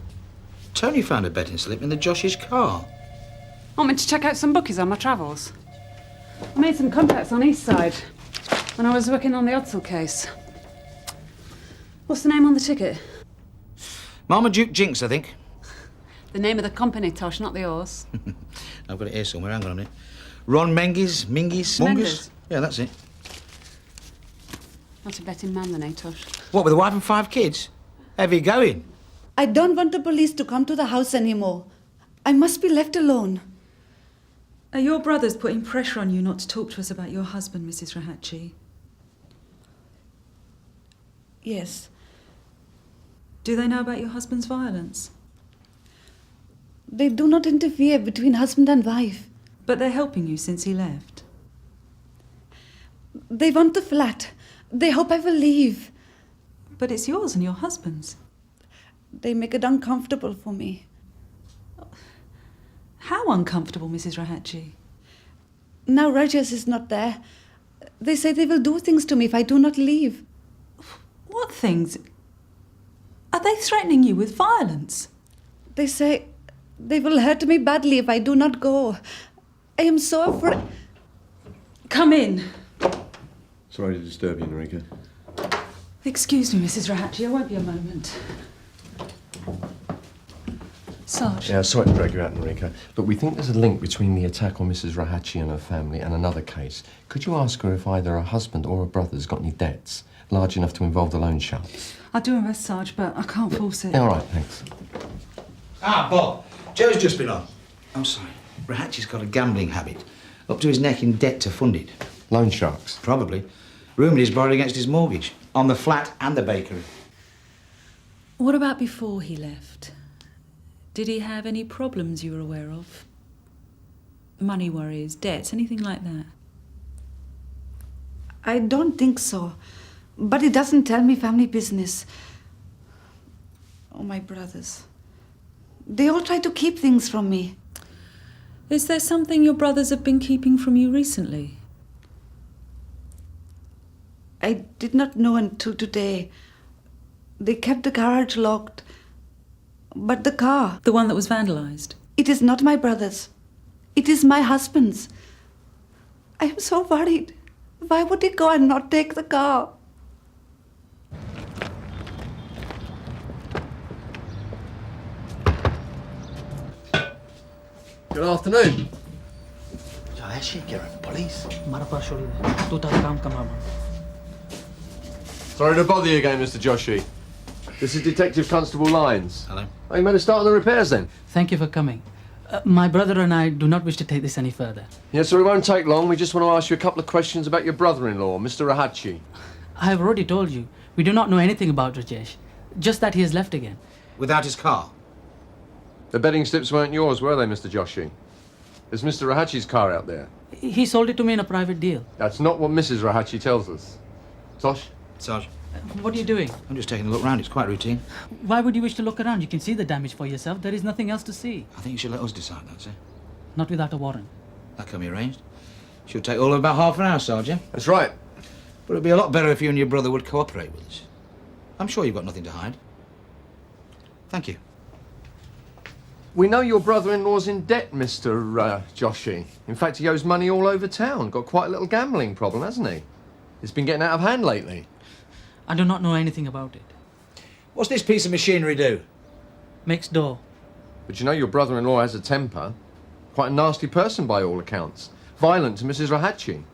Tony found a betting slip in the Josh's car. Want me to check out some bookies on my travels? I made some contacts on East Side when I was working on the Otzel case. What's the name on the ticket? Marmaduke Jinx, I think. The name of the company, Tosh, not the horse. I've got it here somewhere, hang on a minute. Ron Menges, Mingies, Menges? Yeah, that's it. Not a betting man, then, eh, Tosh? What, with a wife and 5 kids? Heavy going. I don't want the police to come to the house anymore. I must be left alone. Are your brothers putting pressure on you not to talk to us about your husband, Mrs. Rahatchi? Yes. Do they know about your husband's violence? They do not interfere between husband and wife. But they're helping you since he left. They want the flat. They hope I will leave. But it's yours and your husband's. They make it uncomfortable for me. How uncomfortable, Mrs. Rahatchi? Now Rogers is not there. They say they will do things to me if I do not leave. What things? Are they threatening you with violence? They say they will hurt me badly if I do not go. I am so afraid. Come in. Sorry to disturb you, Narika. Excuse me, Mrs. Rahatchi, I won't be a moment. Sarge. Yeah, sorry to drag you out, Narika, but we think there's a link between the attack on Mrs. Rahatchi and her family and another case. Could you ask her if either her husband or her brother's got any debts large enough to involve the loan sharks? I'll do my best, Sarge, but I can't force it. All right, thanks. Ah, Bob. Joe's just been on. I'm sorry. Rahatchi's got a gambling habit. Up to his neck in debt to fund it. Loan sharks? Probably. Rumoured he's borrowed against his mortgage. On the flat and the bakery. What about before he left? Did he have any problems you were aware of? Money worries, debts, anything like that? I don't think so. But he doesn't tell me family business. Oh, my brothers. They all try to keep things from me. Is there something your brothers have been keeping from you recently? I did not know until today. They kept the garage locked. But the car... The one that was vandalised? It is not my brother's. It is my husband's. I am so worried. Why would he go and not take the car? Good afternoon. Police. Sorry to bother you again, Mr. Joshi. This is Detective Constable Lyons. Hello. Oh, you made a start on the repairs then? Thank you for coming. My brother and I do not wish to take this any further. Yes, sir, it won't take long. We just want to ask you a couple of questions about your brother-in-law, Mr. Rahachi. I have already told you, we do not know anything about Rajesh. Just that he has left again. Without his car? The betting slips weren't yours, were they, Mr. Joshi? Is Mr. Rahachi's car out there? He sold it to me in a private deal. That's not what Mrs. Rahachi tells us. Tosh? Sarge. What are you doing? I'm just taking a look round. It's quite routine. Why would you wish to look around? You can see the damage for yourself. There is nothing else to see. I think you should let us decide that, sir. Not without a warrant. That can be arranged. Should take all of about half an hour, Sergeant. That's right. But it'd be a lot better if you and your brother would cooperate with us. I'm sure you've got nothing to hide. Thank you. We know your brother-in-law's in debt, Mr. Joshi. In fact, he owes money all over town. Got quite a little gambling problem, hasn't he? It's been getting out of hand lately. I do not know anything about it. What's this piece of machinery do? Makes dough. But you know your brother-in-law has a temper. Quite a nasty person by all accounts. Violent to Mrs. Rahachi.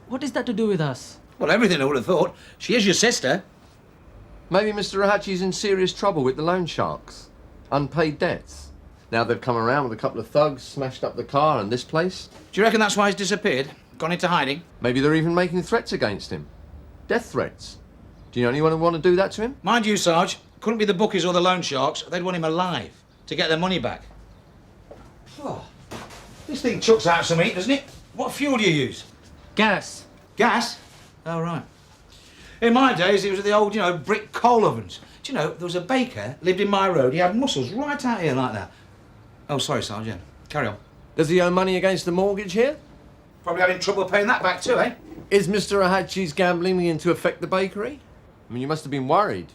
What is that to do with us? Well, everything I would have thought. She is your sister. Maybe Mr. Rahachi's in serious trouble with the loan sharks. Unpaid debts. Now they've come around with a couple of thugs, smashed up the car and this place. Do you reckon that's why he's disappeared? Gone into hiding? Maybe they're even making threats against him. Death threats. Do you know anyone who want to do that to him? Mind you, Sarge, couldn't be the bookies or the loan sharks. They'd want him alive to get their money back. Oh, this thing chucks out some heat, doesn't it? What fuel do you use? Gas. Gas? Oh, right. In my days, it was the old, brick coal ovens. Do you know, there was a baker, lived in my road. He had muscles right out here like that. Oh, sorry, Sarge, yeah. Carry on. Does he owe money against the mortgage here? Probably having trouble paying that back too, eh? Is Mr. Rahachi's gambling beginning to affect the bakery? I mean, you must have been worried.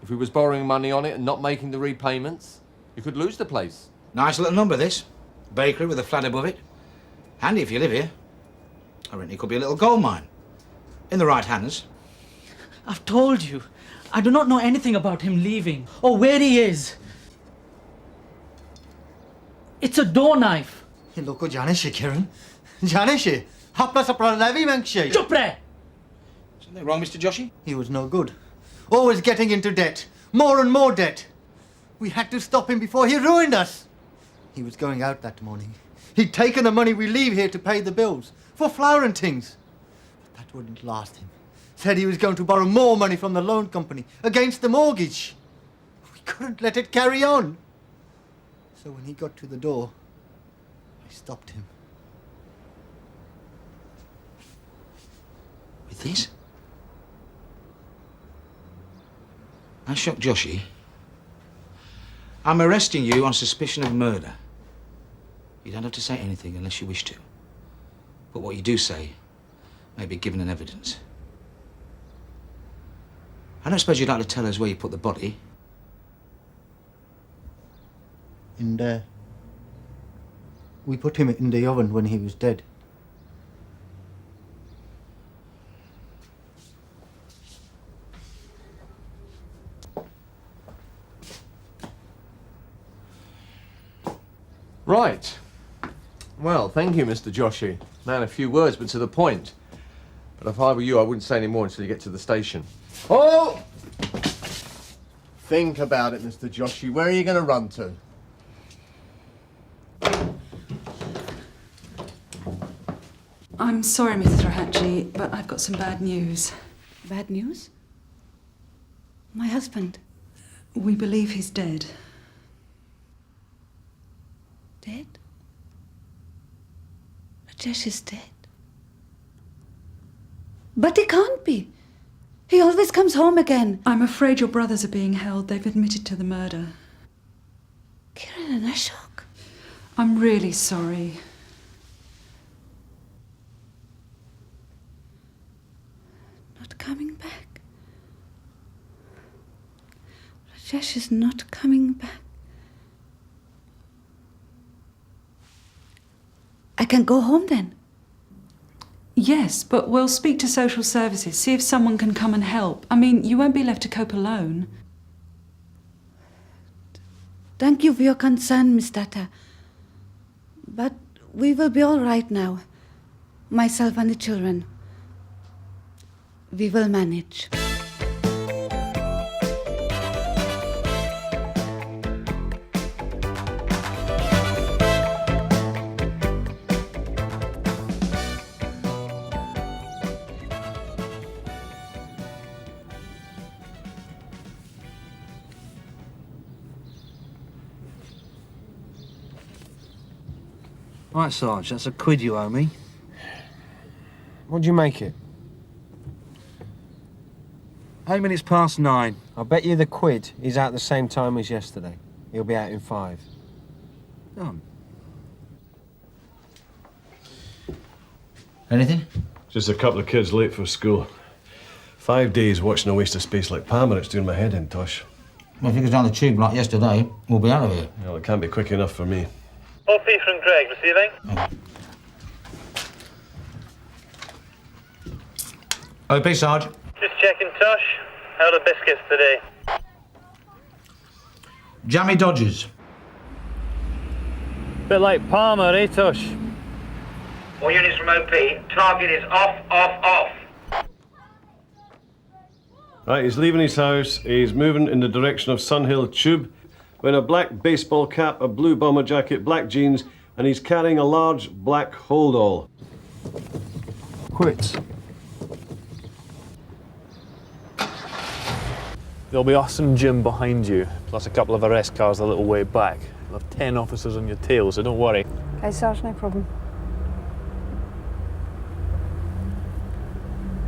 If he was borrowing money on it and not making the repayments, you could lose the place. Nice little number, this. Bakery with a flat above it. Handy if you live here. I reckon it could be a little gold mine. In the right hands. I've told you. I do not know anything about him leaving or where he is. It's a door knife. ये लोग को जाने से किरण जाने से आपका सपना levy मंगशे चुप रहे. Something wrong, Mr. Joshi? He was no good. Always getting into debt. More and more debt. We had to stop him before he ruined us. He was going out that morning. He'd taken the money we leave here to pay the bills. For flour and things. But that wouldn't last him. Said he was going to borrow more money from the loan company against the mortgage. We couldn't let it carry on. So when he got to the door, I stopped him. With this? I shot Joshi. I'm arresting you on suspicion of murder. You don't have to say anything unless you wish to. But what you do say may be given in evidence. I don't suppose you'd like to tell us where you put the body? In there. We put him in the oven when he was dead. Right. Well, thank you, Mr. Joshi. Man, a few words, but to the point. But if I were you, I wouldn't say any more until you get to the station. Oh! Think about it, Mr. Joshi. Where are you going to run to? I'm sorry, Mrs. Rahatchi, but I've got some bad news. Bad news? My husband. We believe he's dead. Dead? Rajesh is dead. But he can't be. He always comes home again. I'm afraid your brothers are being held. They've admitted to the murder. Kiran and Ashok. I'm really sorry. Not coming back. Rajesh is not coming back. I can go home then? Yes, but we'll speak to social services, see if someone can come and help. I mean, you won't be left to cope alone. Thank you for your concern, Miss Tata. But we will be all right now. Myself and the children. We will manage. Right, Sarge, that's £1 you owe me. What'd you make it? 9:08. I'll bet you the £1 he's out the same time as yesterday. He'll be out in 5. Done. Anything? Just a couple of kids late for school. 5 days watching a waste of space like Palmer, it's doing my head in, Tosh. Well, if it goes down the tube like yesterday, we'll be out of here. Well, it can't be quick enough for me. OP from Greg, receiving. OP, Sarge. Just checking, Tosh. How are the biscuits today? Jammy Dodgers. Bit like Palmer, eh, Tosh? All units from OP, target is off. Right, he's leaving his house. He's moving in the direction of Sunhill Tube, wearing a black baseball cap, a blue bomber jacket, black jeans, and he's carrying a large black holdall. Quits. There'll be us and Jim behind you, plus a couple of arrest cars a little way back. You'll have 10 officers on your tail, so don't worry. Okay, Sarge, no problem.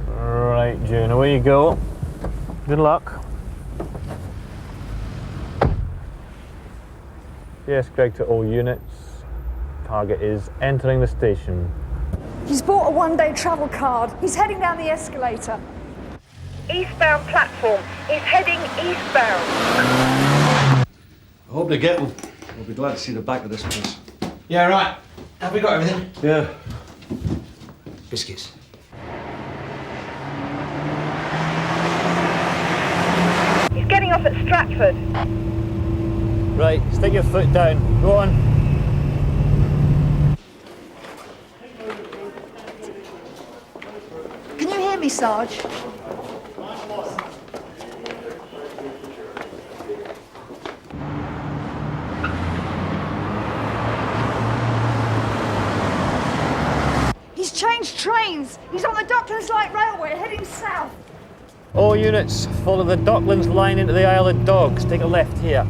Right, June, away you go. Good luck. Yes, Greg to all units. Target is entering the station. He's bought a one-day travel card. He's heading down the escalator. Eastbound platform. He's heading eastbound. I hope they get him. I'll be glad to see the back of this place. Yeah, right. Have we got everything? Yeah. Biscuits. He's getting off at Stratford. Right, stick your foot down. Go on. Can you hear me, Sarge? He's changed trains. He's on the Docklands Light Railway, heading south. All units, follow the Docklands line into the Isle of Dogs. Take a left here.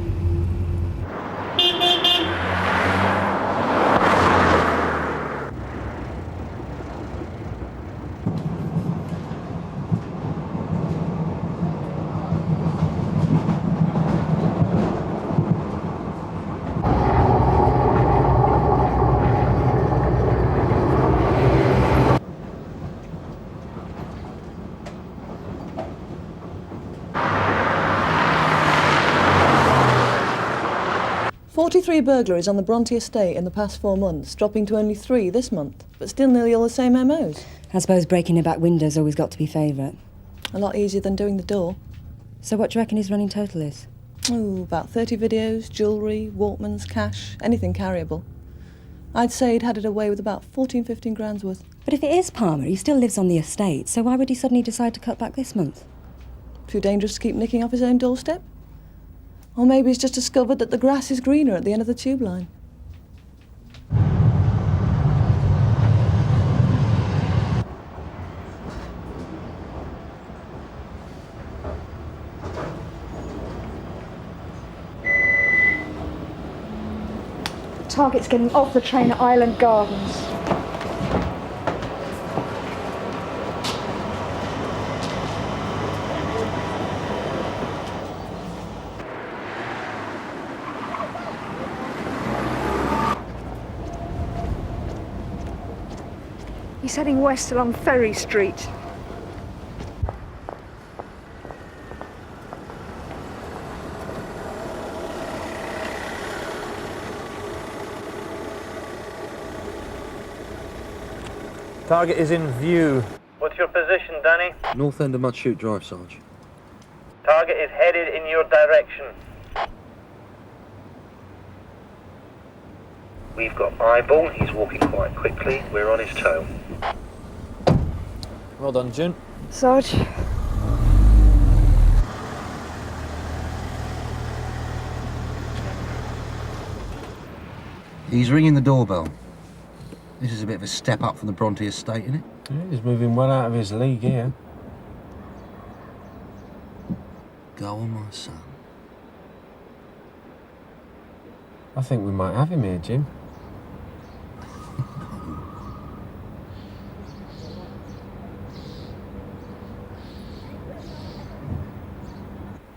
Three burglaries on the Bronte estate in the past 4 months, dropping to only 3 this month, but still nearly all the same MOs. I suppose breaking a back window's always got to be favourite. A lot easier than doing the door. So what do you reckon his running total is? Oh, about 30 videos, jewellery, Walkmans, cash, anything carryable. I'd say he'd had it away with about 14-15 grand's worth. But if it is Palmer, he still lives on the estate, so why would he suddenly decide to cut back this month? Too dangerous to keep nicking off his own doorstep? Or maybe he's just discovered that the grass is greener at the end of the tube line. target's getting off the train at Island Gardens. He's heading west along Ferry Street. Target is in view. What's your position, Danny? North end of Mud Chute Drive, Sarge. Target is headed in your direction. We've got eyeball. He's walking quite quickly. We're on his tail. Well done, June. Sarge. He's ringing the doorbell. This is a bit of a step up from the Bronte estate, isn't it? Yeah, he's moving well out of his league here. Go on, my son. I think we might have him here, Jim.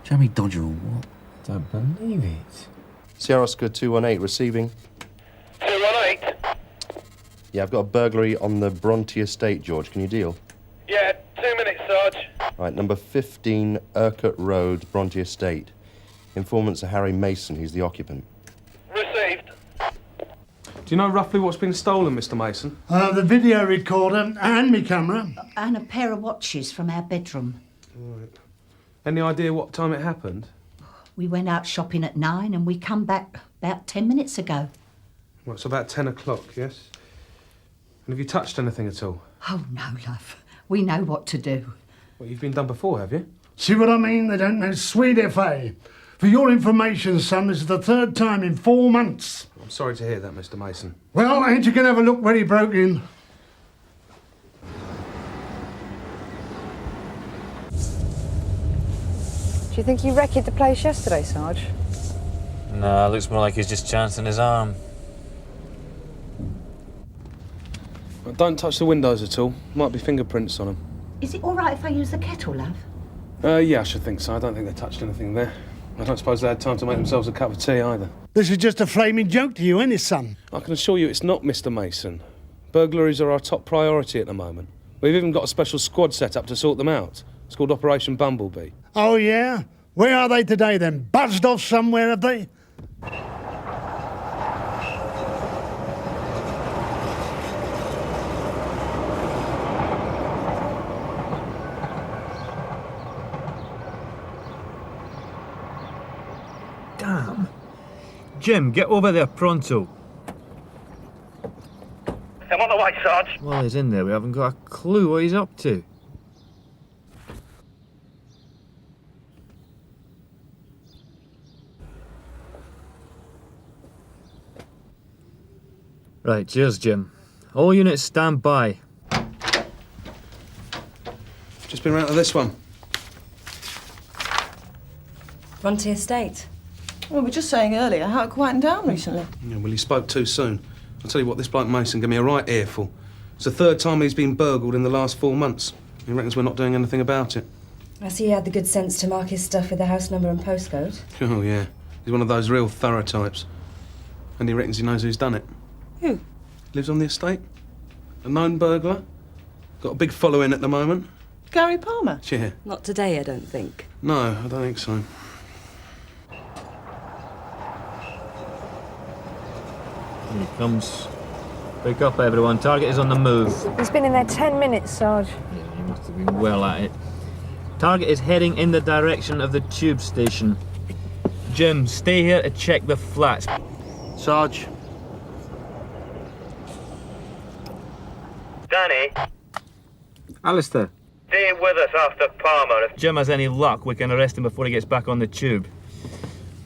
Jamie Dodger or what? Don't believe it. Sierra Oscar 218 receiving. 218? Yeah, I've got a burglary on the Bronte estate, George. Can you deal? Yeah, 2 minutes, Sarge. Right, number 15, Urquhart Road, Bronte estate. Informants are Harry Mason, he's the occupant. Received. Do you know roughly what's been stolen, Mr. Mason? The video recorder and my camera. And a pair of watches from our bedroom. Right. Any idea what time it happened? We went out shopping at 9 and we come back about 10 minutes ago. Well, it's about 10 o'clock, yes? And have you touched anything at all? Oh, no, love. We know what to do. Well, you've been done before, have you? See what I mean? They don't know sweet FA. For your information, son, this is the 3rd time in 4 months. I'm sorry to hear that, Mr. Mason. Well, ain't you gonna have a look where he broke in? Do you think he wrecked the place yesterday, Sarge? Nah, looks more like he's just chancing his arm. Well, don't touch the windows at all. Might be fingerprints on them. Is it all right if I use the kettle, love? Yeah, I should think so. I don't think they touched anything there. I don't suppose they had time to make themselves a cup of tea either. This is just a flaming joke to you, ain't it, son? I can assure you it's not, Mr. Mason. Burglaries are our top priority at the moment. We've even got a special squad set up to sort them out. It's called Operation Bumblebee. Oh, yeah? Where are they today, then? Buzzed off somewhere, have they? Damn. Jim, get over there pronto. I'm on the way, Sarge. Well, he's in there. We haven't got a clue what he's up to. Right, cheers, Jim. All units stand by. Just been round to this one. Bronte estate. Well, we were just saying earlier how it quietened down recently. Yeah, well, he spoke too soon. I'll tell you what, this bloke Mason gave me a right earful. It's the 3rd time he's been burgled in the last 4 months. He reckons we're not doing anything about it. I see he had the good sense to mark his stuff with the house number and postcode. Oh, yeah. He's one of those real thorough types. And he reckons he knows who's done it. Who? Lives on the estate. A known burglar. Got a big following at the moment. Gary Palmer? Yeah. Not today, I don't think. No, I don't think so. Here he comes. Pick up, everyone. Target is on the move. He's been in there 10 minutes, Sarge. Yeah, he must have been well at it. Target is heading in the direction of the tube station. Jim, stay here to check the flats. Sarge. Danny, Alistair. stay with us after Palmer. If Jim has any luck, we can arrest him before he gets back on the tube.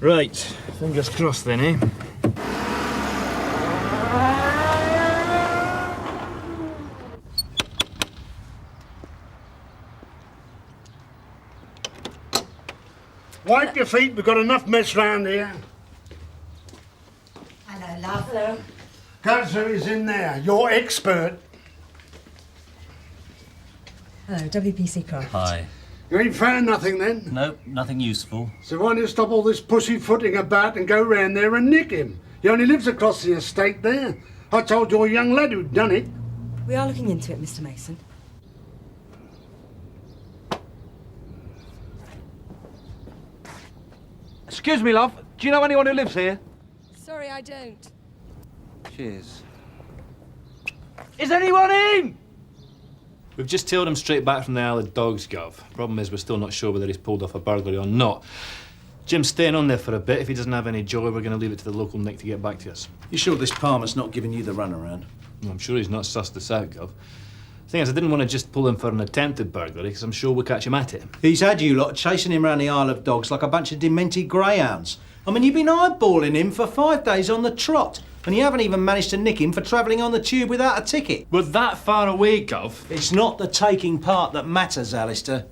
Right, fingers crossed then, eh? Wipe your feet, we've got enough mess round here. Hello, love. Hello. Cato is in there, your expert. Hello, WPC Croft. Hi. You ain't found nothing then? Nope, nothing useful. So why don't you stop all this pussyfooting about and go round there and nick him? He only lives across the estate there. I told your young lad who'd done it. We are looking into it, Mr. Mason. Excuse me, love. Do you know anyone who lives here? Sorry, I don't. Cheers. Is anyone in? We've just tailed him straight back from the Isle of Dogs, Gov. Problem is, we're still not sure whether he's pulled off a burglary or not. Jim's staying on there for a bit. If he doesn't have any joy, we're going to leave it to the local Nick to get back to us. You sure this Palmer's not giving you the runaround? Well, I'm sure he's not sussed us out, Gov. Thing is, I didn't want to just pull him for an attempted burglary, because I'm sure we'll catch him at it. He's had you lot chasing him around the Isle of Dogs like a bunch of demented greyhounds. I mean, you've been eyeballing him for 5 days on the trot, and you haven't even managed to nick him for travelling on the tube without a ticket. We're that far away, Gov. It's not the taking part that matters, Alistair.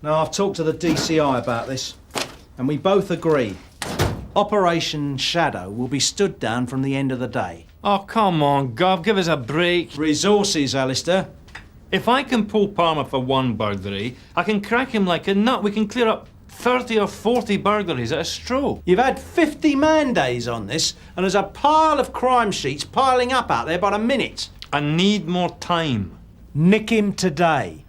Now, I've talked to the DCI about this, and we both agree. Operation Shadow will be stood down from the end of the day. Oh, come on, Gov, give us a break. Resources, Alistair. If I can pull Palmer for one burglary, I can crack him like a nut. We can clear up 30 or 40 burglaries at a stroke. You've had 50 man days on this, and there's a pile of crime sheets piling up out there by the minute. I need more time. Nick him today.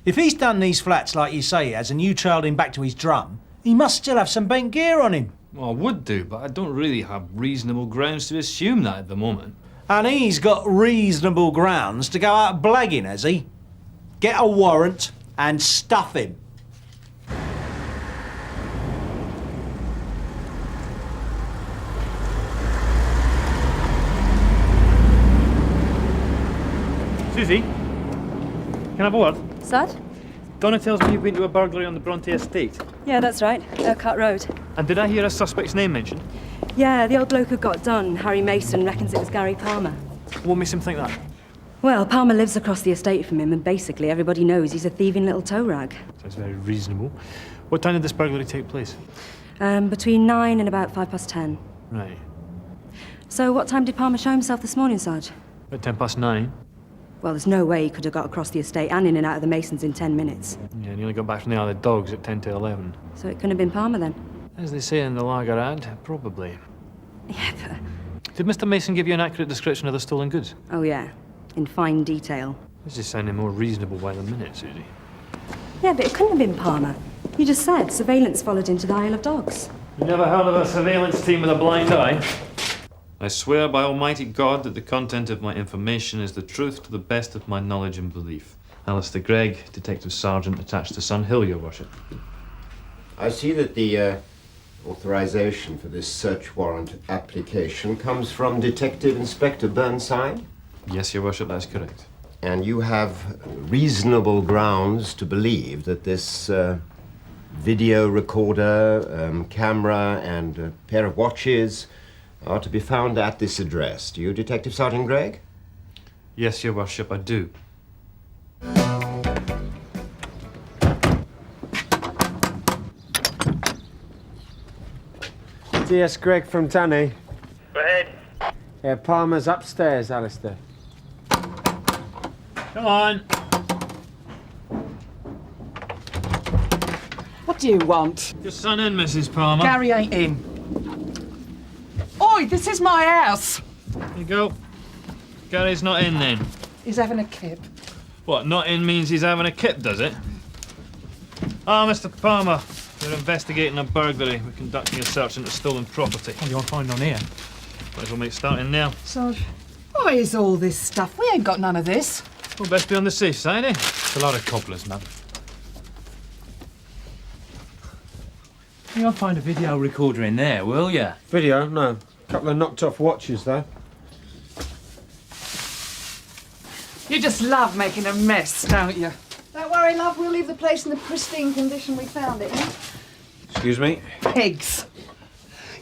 If he's done these flats like you say he has, and you trailed him back to his drum, he must still have some bent gear on him. Well, I would do, but I don't really have reasonable grounds to assume that at the moment. And he's got reasonable grounds to go out blagging, has he? Get a warrant and stuff him. Suzi, can I have a word? Sir? Donna tells me you've been to a burglary on the Bronte estate. Yeah, that's right. Urquhart Road. And did I hear a suspect's name mentioned? Yeah, the old bloke who got done, Harry Mason, reckons it was Gary Palmer. What makes him think that? Well, Palmer lives across the estate from him, and basically everybody knows he's a thieving little tow rag. Sounds very reasonable. What time did this burglary take place? Between 9 and about 10:05. Right. So what time did Palmer show himself this morning, Sarge? At 9:10. Well, there's no way he could have got across the estate and in and out of the Masons in 10 minutes. Yeah, and he only got back from the Isle of Dogs at 10 to 11. So it couldn't have been Palmer then? As they say in the lager ad, probably. Yeah, but... Did Mr. Mason give you an accurate description of the stolen goods? Oh, yeah. In fine detail. This is sounding more reasonable by the minute, Suzi. Yeah, but it couldn't have been Palmer. You just said surveillance followed into the Isle of Dogs. You never heard of a surveillance team with a blind eye? I swear by Almighty God that the content of my information is the truth to the best of my knowledge and belief. Alistair Gregg, Detective Sergeant attached to Sun Hill, Your Worship. I see that the authorization for this search warrant application comes from Detective Inspector Burnside? Yes, Your Worship, that's correct. And you have reasonable grounds to believe that this video recorder, camera, and a pair of watches are to be found at this address. Do you, Detective Sergeant Gregg? Yes, Your Worship, I do. DS Gregg from Danny. Go ahead. Yeah, Palmer's upstairs, Alistair. Come on. What do you want? Your son in, Mrs. Palmer. Gary ain't in. Oi, this is my house. There you go. Gary's not in then. He's having a kip. What, not in means he's having a kip, does it? Ah, Mr. Palmer, we're investigating a burglary. We're conducting a search into stolen property. What do you want to find on here? Might as well make starting now. Sarge, what is all this stuff? We ain't got none of this. Well, best be on the safe side, eh? It's a lot of cobblers, man. You'll find a video recorder in there, will ya? Video? No. A couple of knocked off watches, though. You just love making a mess, don't you? Don't worry, love, we'll leave the place in the pristine condition we found it in. Excuse me? Pigs.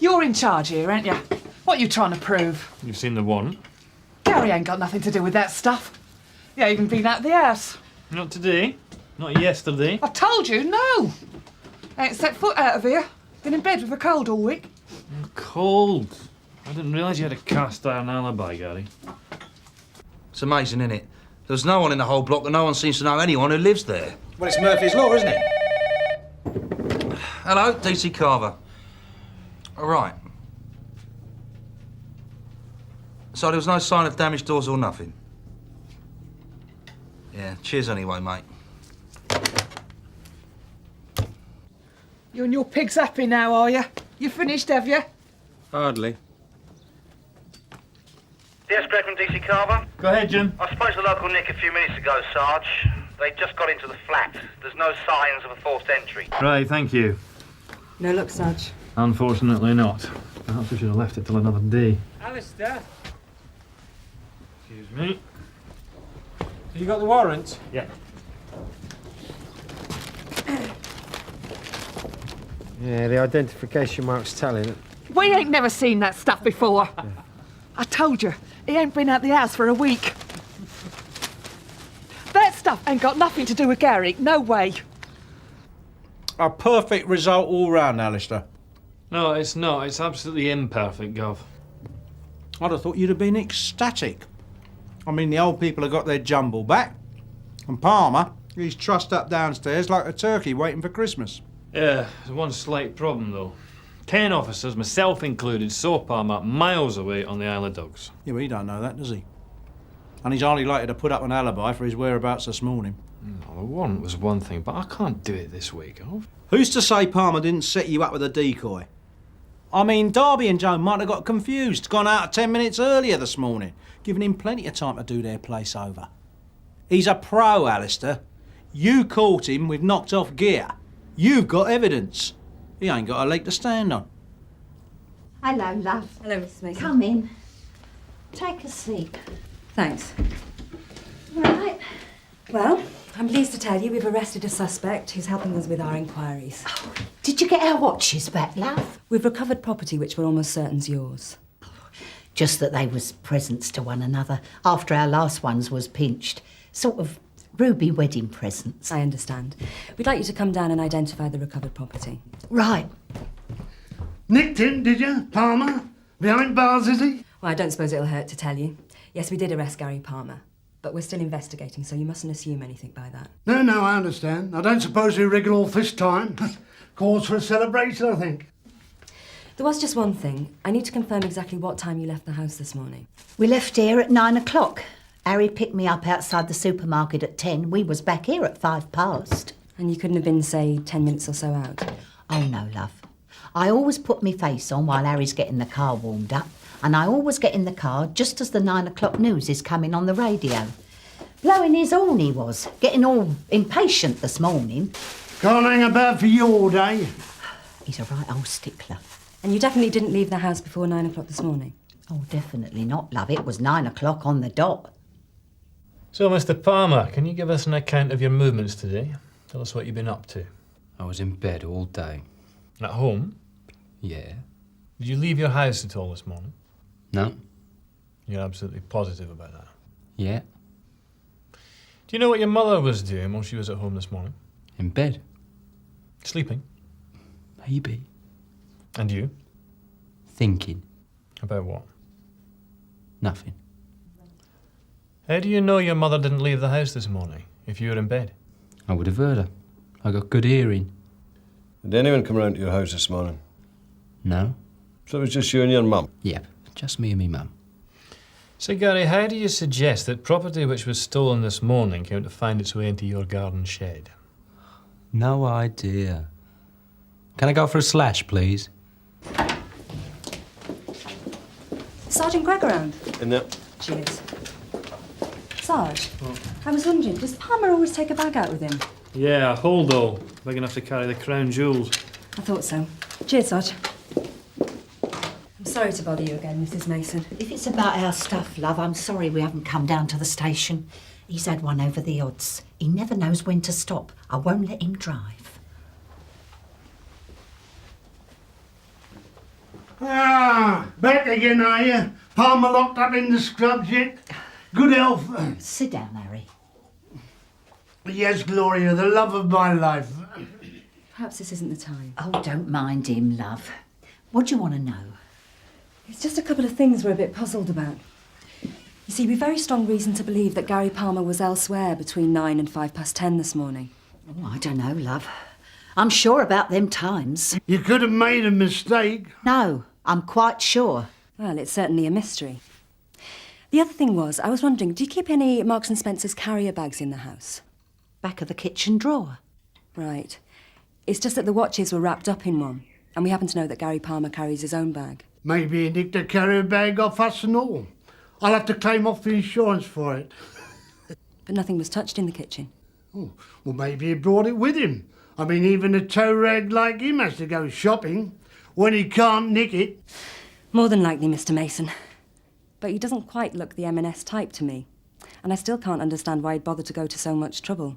You're in charge here, ain't you? What are you trying to prove? You've seen the warrant? Gary ain't got nothing to do with that stuff. You ain't even been out of the house. Not today. Not yesterday. I told you, no. Ain't set foot out of here. Been in bed with a cold all week. Cold. I didn't realise you had a cast-iron alibi, Gary. It's amazing, isn't it? There's no one in the whole block and no one seems to know anyone who lives there. Well, it's Murphy's Law, isn't it? Hello, DC Carver. All right. So there was no sign of damaged doors or nothing? Yeah, cheers anyway, mate. You and your pigs happy now, are you? You finished, have you? Hardly. Yes, Greg from DC Carver. Go ahead, Jim. I spoke to local Nick a few minutes ago, Sarge. They just got into the flat. There's no signs of a forced entry. Right, thank you. No luck, Sarge. Unfortunately not. Perhaps we should have left it till another day. Alistair, Excuse me. you got the warrant? Yeah. Yeah, the identification mark's telling it. We ain't never seen that stuff before. I told you, he ain't been out the house for a week. That stuff ain't got nothing to do with Gary, no way. A perfect result all round, Alistair. No, it's not. It's absolutely imperfect, Gov. I'd have thought you'd have been ecstatic. I mean, the old people have got their jumble back. And Palmer, he's trussed up downstairs like a turkey waiting for Christmas. Yeah, there's one slight problem, though. 10 officers, myself included, saw Palmer miles away on the Isle of Dogs. Yeah, well, he don't know that, does he? And he's hardly likely to put up an alibi for his whereabouts this morning. No, the warrant was one thing, but I can't do it this week, Gov. Who's to say Palmer didn't set you up with a decoy? I mean, Darby and Joe might have got confused, gone out 10 minutes earlier this morning, giving him plenty of time to do their place over. He's a pro, Alistair. You caught him with knocked off gear. You've got evidence. He ain't got a leg to stand on. Hello, love. Hello, Mrs. Mason. Come in. Take a seat. Thanks. Right. Well, I'm pleased to tell you we've arrested a suspect who's helping us with our inquiries. Did you get our watches back, love? We've recovered property which we're almost certain's yours. Just that they was presents to one another after our last ones was pinched. Sort of ruby wedding presents. I understand. We'd like you to come down and identify the recovered property. Right. Nicked him, did you, Palmer? Behind bars, is he? Well, I don't suppose it'll hurt to tell you. Yes, we did arrest Gary Palmer, but we're still investigating, so you mustn't assume anything by that. No, I understand. I don't suppose he rig it off this time. Cause for a celebration, I think. There was just one thing. I need to confirm exactly what time you left the house this morning. We left here at 9 o'clock. Harry picked me up outside the supermarket at 10. We was back here at 5 past. And you couldn't have been, say, 10 minutes or so out? Oh, no, love. I always put my face on while Harry's getting the car warmed up, and I always get in the car just as the 9 o'clock news is coming on the radio. Blowing his horn he was, getting all impatient this morning. Can't hang about for you all day. He's a right old stickler. And you definitely didn't leave the house before 9 o'clock this morning? Oh, definitely not, love. It was 9 o'clock on the dot. So, Mr. Palmer, can you give us an account of your movements today? Tell us what you've been up to. I was in bed all day. At home? Yeah. Did you leave your house at all this morning? No. You're absolutely positive about that? Yeah. Do you know what your mother was doing while she was at home this morning? In bed. Sleeping? Maybe. And you? Thinking. About what? Nothing. How do you know your mother didn't leave the house this morning, if you were in bed? I would have heard her. I got good hearing. Did anyone come round to your house this morning? No. So it was just you and your mum? Yep, just me and me mum. So, Gary, how do you suggest that property which was stolen this morning came to find its way into your garden shed? No idea. Can I go for a slash, please? Sergeant Gregg around? In there. Cheers. Sarge, I was wondering, does Palmer always take a bag out with him? Yeah, a hold-all. Big enough to carry the crown jewels. I thought so. Cheers, Sarge. I'm sorry to bother you again, Mrs. Mason. If it's about our stuff, love, I'm sorry we haven't come down to the station. He's had one over the odds. He never knows when to stop. I won't let him drive. Back again, are you? Palmer locked up in the scrubs yet? Good health. Sit down, Harry. Yes, Gloria, the love of my life. Perhaps this isn't the time. Oh, don't mind him, love. What do you want to know? It's just a couple of things we're a bit puzzled about. You see, we've very strong reason to believe that Gary Palmer was elsewhere between 9 and 10:05 this morning. Oh, I don't know, love. I'm sure about them times. You could have made a mistake. No, I'm quite sure. Well, it's certainly a mystery. The other thing was, I was wondering, do you keep any Marks and Spencer's carrier bags in the house? Back of the kitchen drawer. Right. It's just that the watches were wrapped up in one, and we happen to know that Gary Palmer carries his own bag. Maybe he nicked a carrier bag off us and all. I'll have to claim off the insurance for it. But nothing was touched in the kitchen. Oh, well, maybe he brought it with him. I mean, even a tow rag like him has to go shopping when he can't nick it. More than likely, Mr. Mason. But he doesn't quite look the M&S type to me. And I still can't understand why he'd bother to go to so much trouble.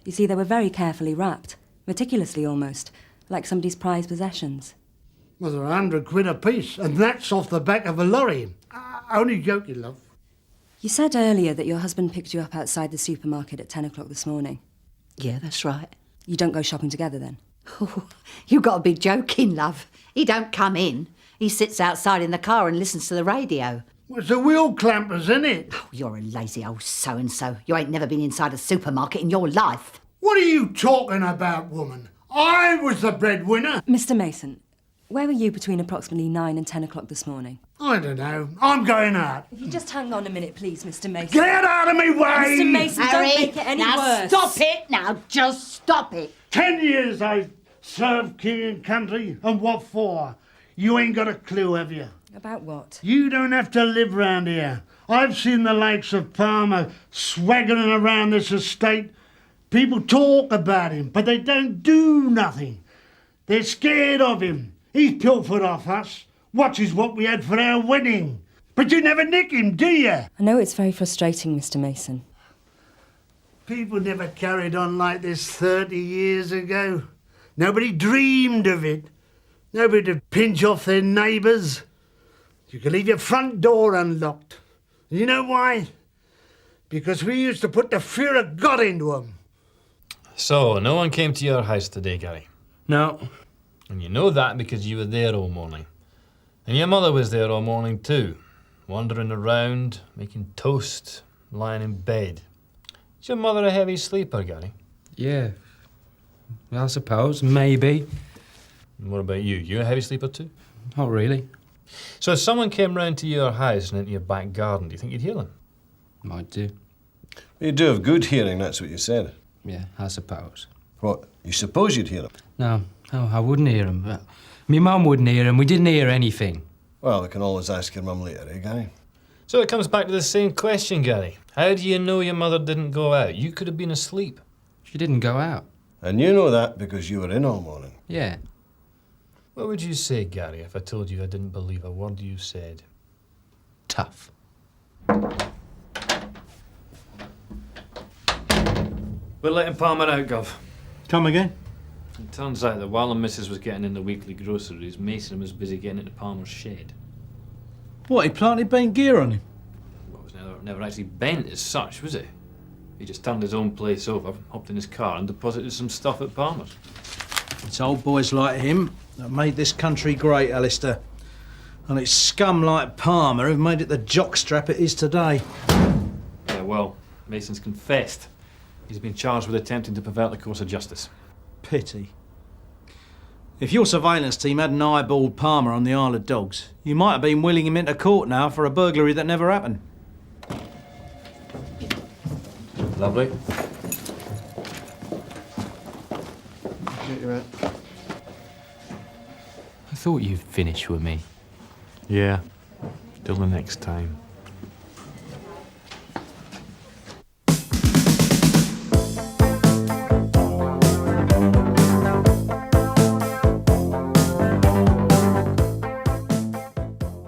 You see, they were very carefully wrapped, meticulously almost, like somebody's prized possessions. Well, they're £100 a piece, and that's off the back of a lorry. Only joking, love. You said earlier that your husband picked you up outside the supermarket at 10 o'clock this morning. Yeah, that's right. You don't go shopping together, then? Oh, you got to be joking, love. He don't come in. He sits outside in the car and listens to the radio. Well, it's the wheel clampers, isn't it? Oh, you're a lazy old so-and-so. You ain't never been inside a supermarket in your life. What are you talking about, woman? I was the breadwinner. Mr. Mason, where were you between approximately 9 and 10 o'clock this morning? I don't know. I'm going out. If you just hang on a minute, please, Mr. Mason. Get out of me way! Mr. Mason, Harry, don't make it any now worse. Stop it! Now, just stop it. 10 years I served king and country, and what for? You ain't got a clue, have you? About what? You don't have to live round here. I've seen the likes of Palmer swaggering around this estate. People talk about him, but they don't do nothing. They're scared of him. He's pilfered off us. Watches what we had for our wedding. But you never nick him, do you? I know it's very frustrating, Mr. Mason. People never carried on like this 30 years ago. Nobody dreamed of it. Nobody to pinch off their neighbours. You could leave your front door unlocked. You know why? Because we used to put the fear of God into them. So, no one came to your house today, Gary? No. And you know that because you were there all morning. And your mother was there all morning too, wandering around, making toast, lying in bed. Is your mother a heavy sleeper, Gary? Yeah. I suppose, maybe. And what about you? You a heavy sleeper too? Not really. So if someone came round to your house and into your back garden, do you think you'd hear them? Might do. You do have good hearing, that's what you said. Yeah, I suppose. What, you suppose you'd hear them? No, I wouldn't hear him. But my mum wouldn't hear him. We didn't hear anything. Well, we can always ask your mum later, eh, Gary? So it comes back to the same question, Gary. How do you know your mother didn't go out? You could have been asleep. She didn't go out. And you know that because you were in all morning. Yeah. What would you say, Gary, if I told you I didn't believe a word you said? Tough. We're letting Palmer out, Gov. Come again? It turns out that while the missus was getting in the weekly groceries, Mason was busy getting into Palmer's shed. What, he planted bent gear on him? Well, it was never actually bent as such, was it? He just turned his own place over, hopped in his car and deposited some stuff at Palmer's. It's old boys like him that made this country great, Alistair. And it's scum like Palmer who've made it the jockstrap it is today. Yeah, well, Mason's confessed. He's been charged with attempting to pervert the course of justice. Pity. If your surveillance team hadn't eyeballed Palmer on the Isle of Dogs, you might have been wheeling him into court now for a burglary that never happened. Lovely. I thought you'd finish with me. Yeah. Till the next time.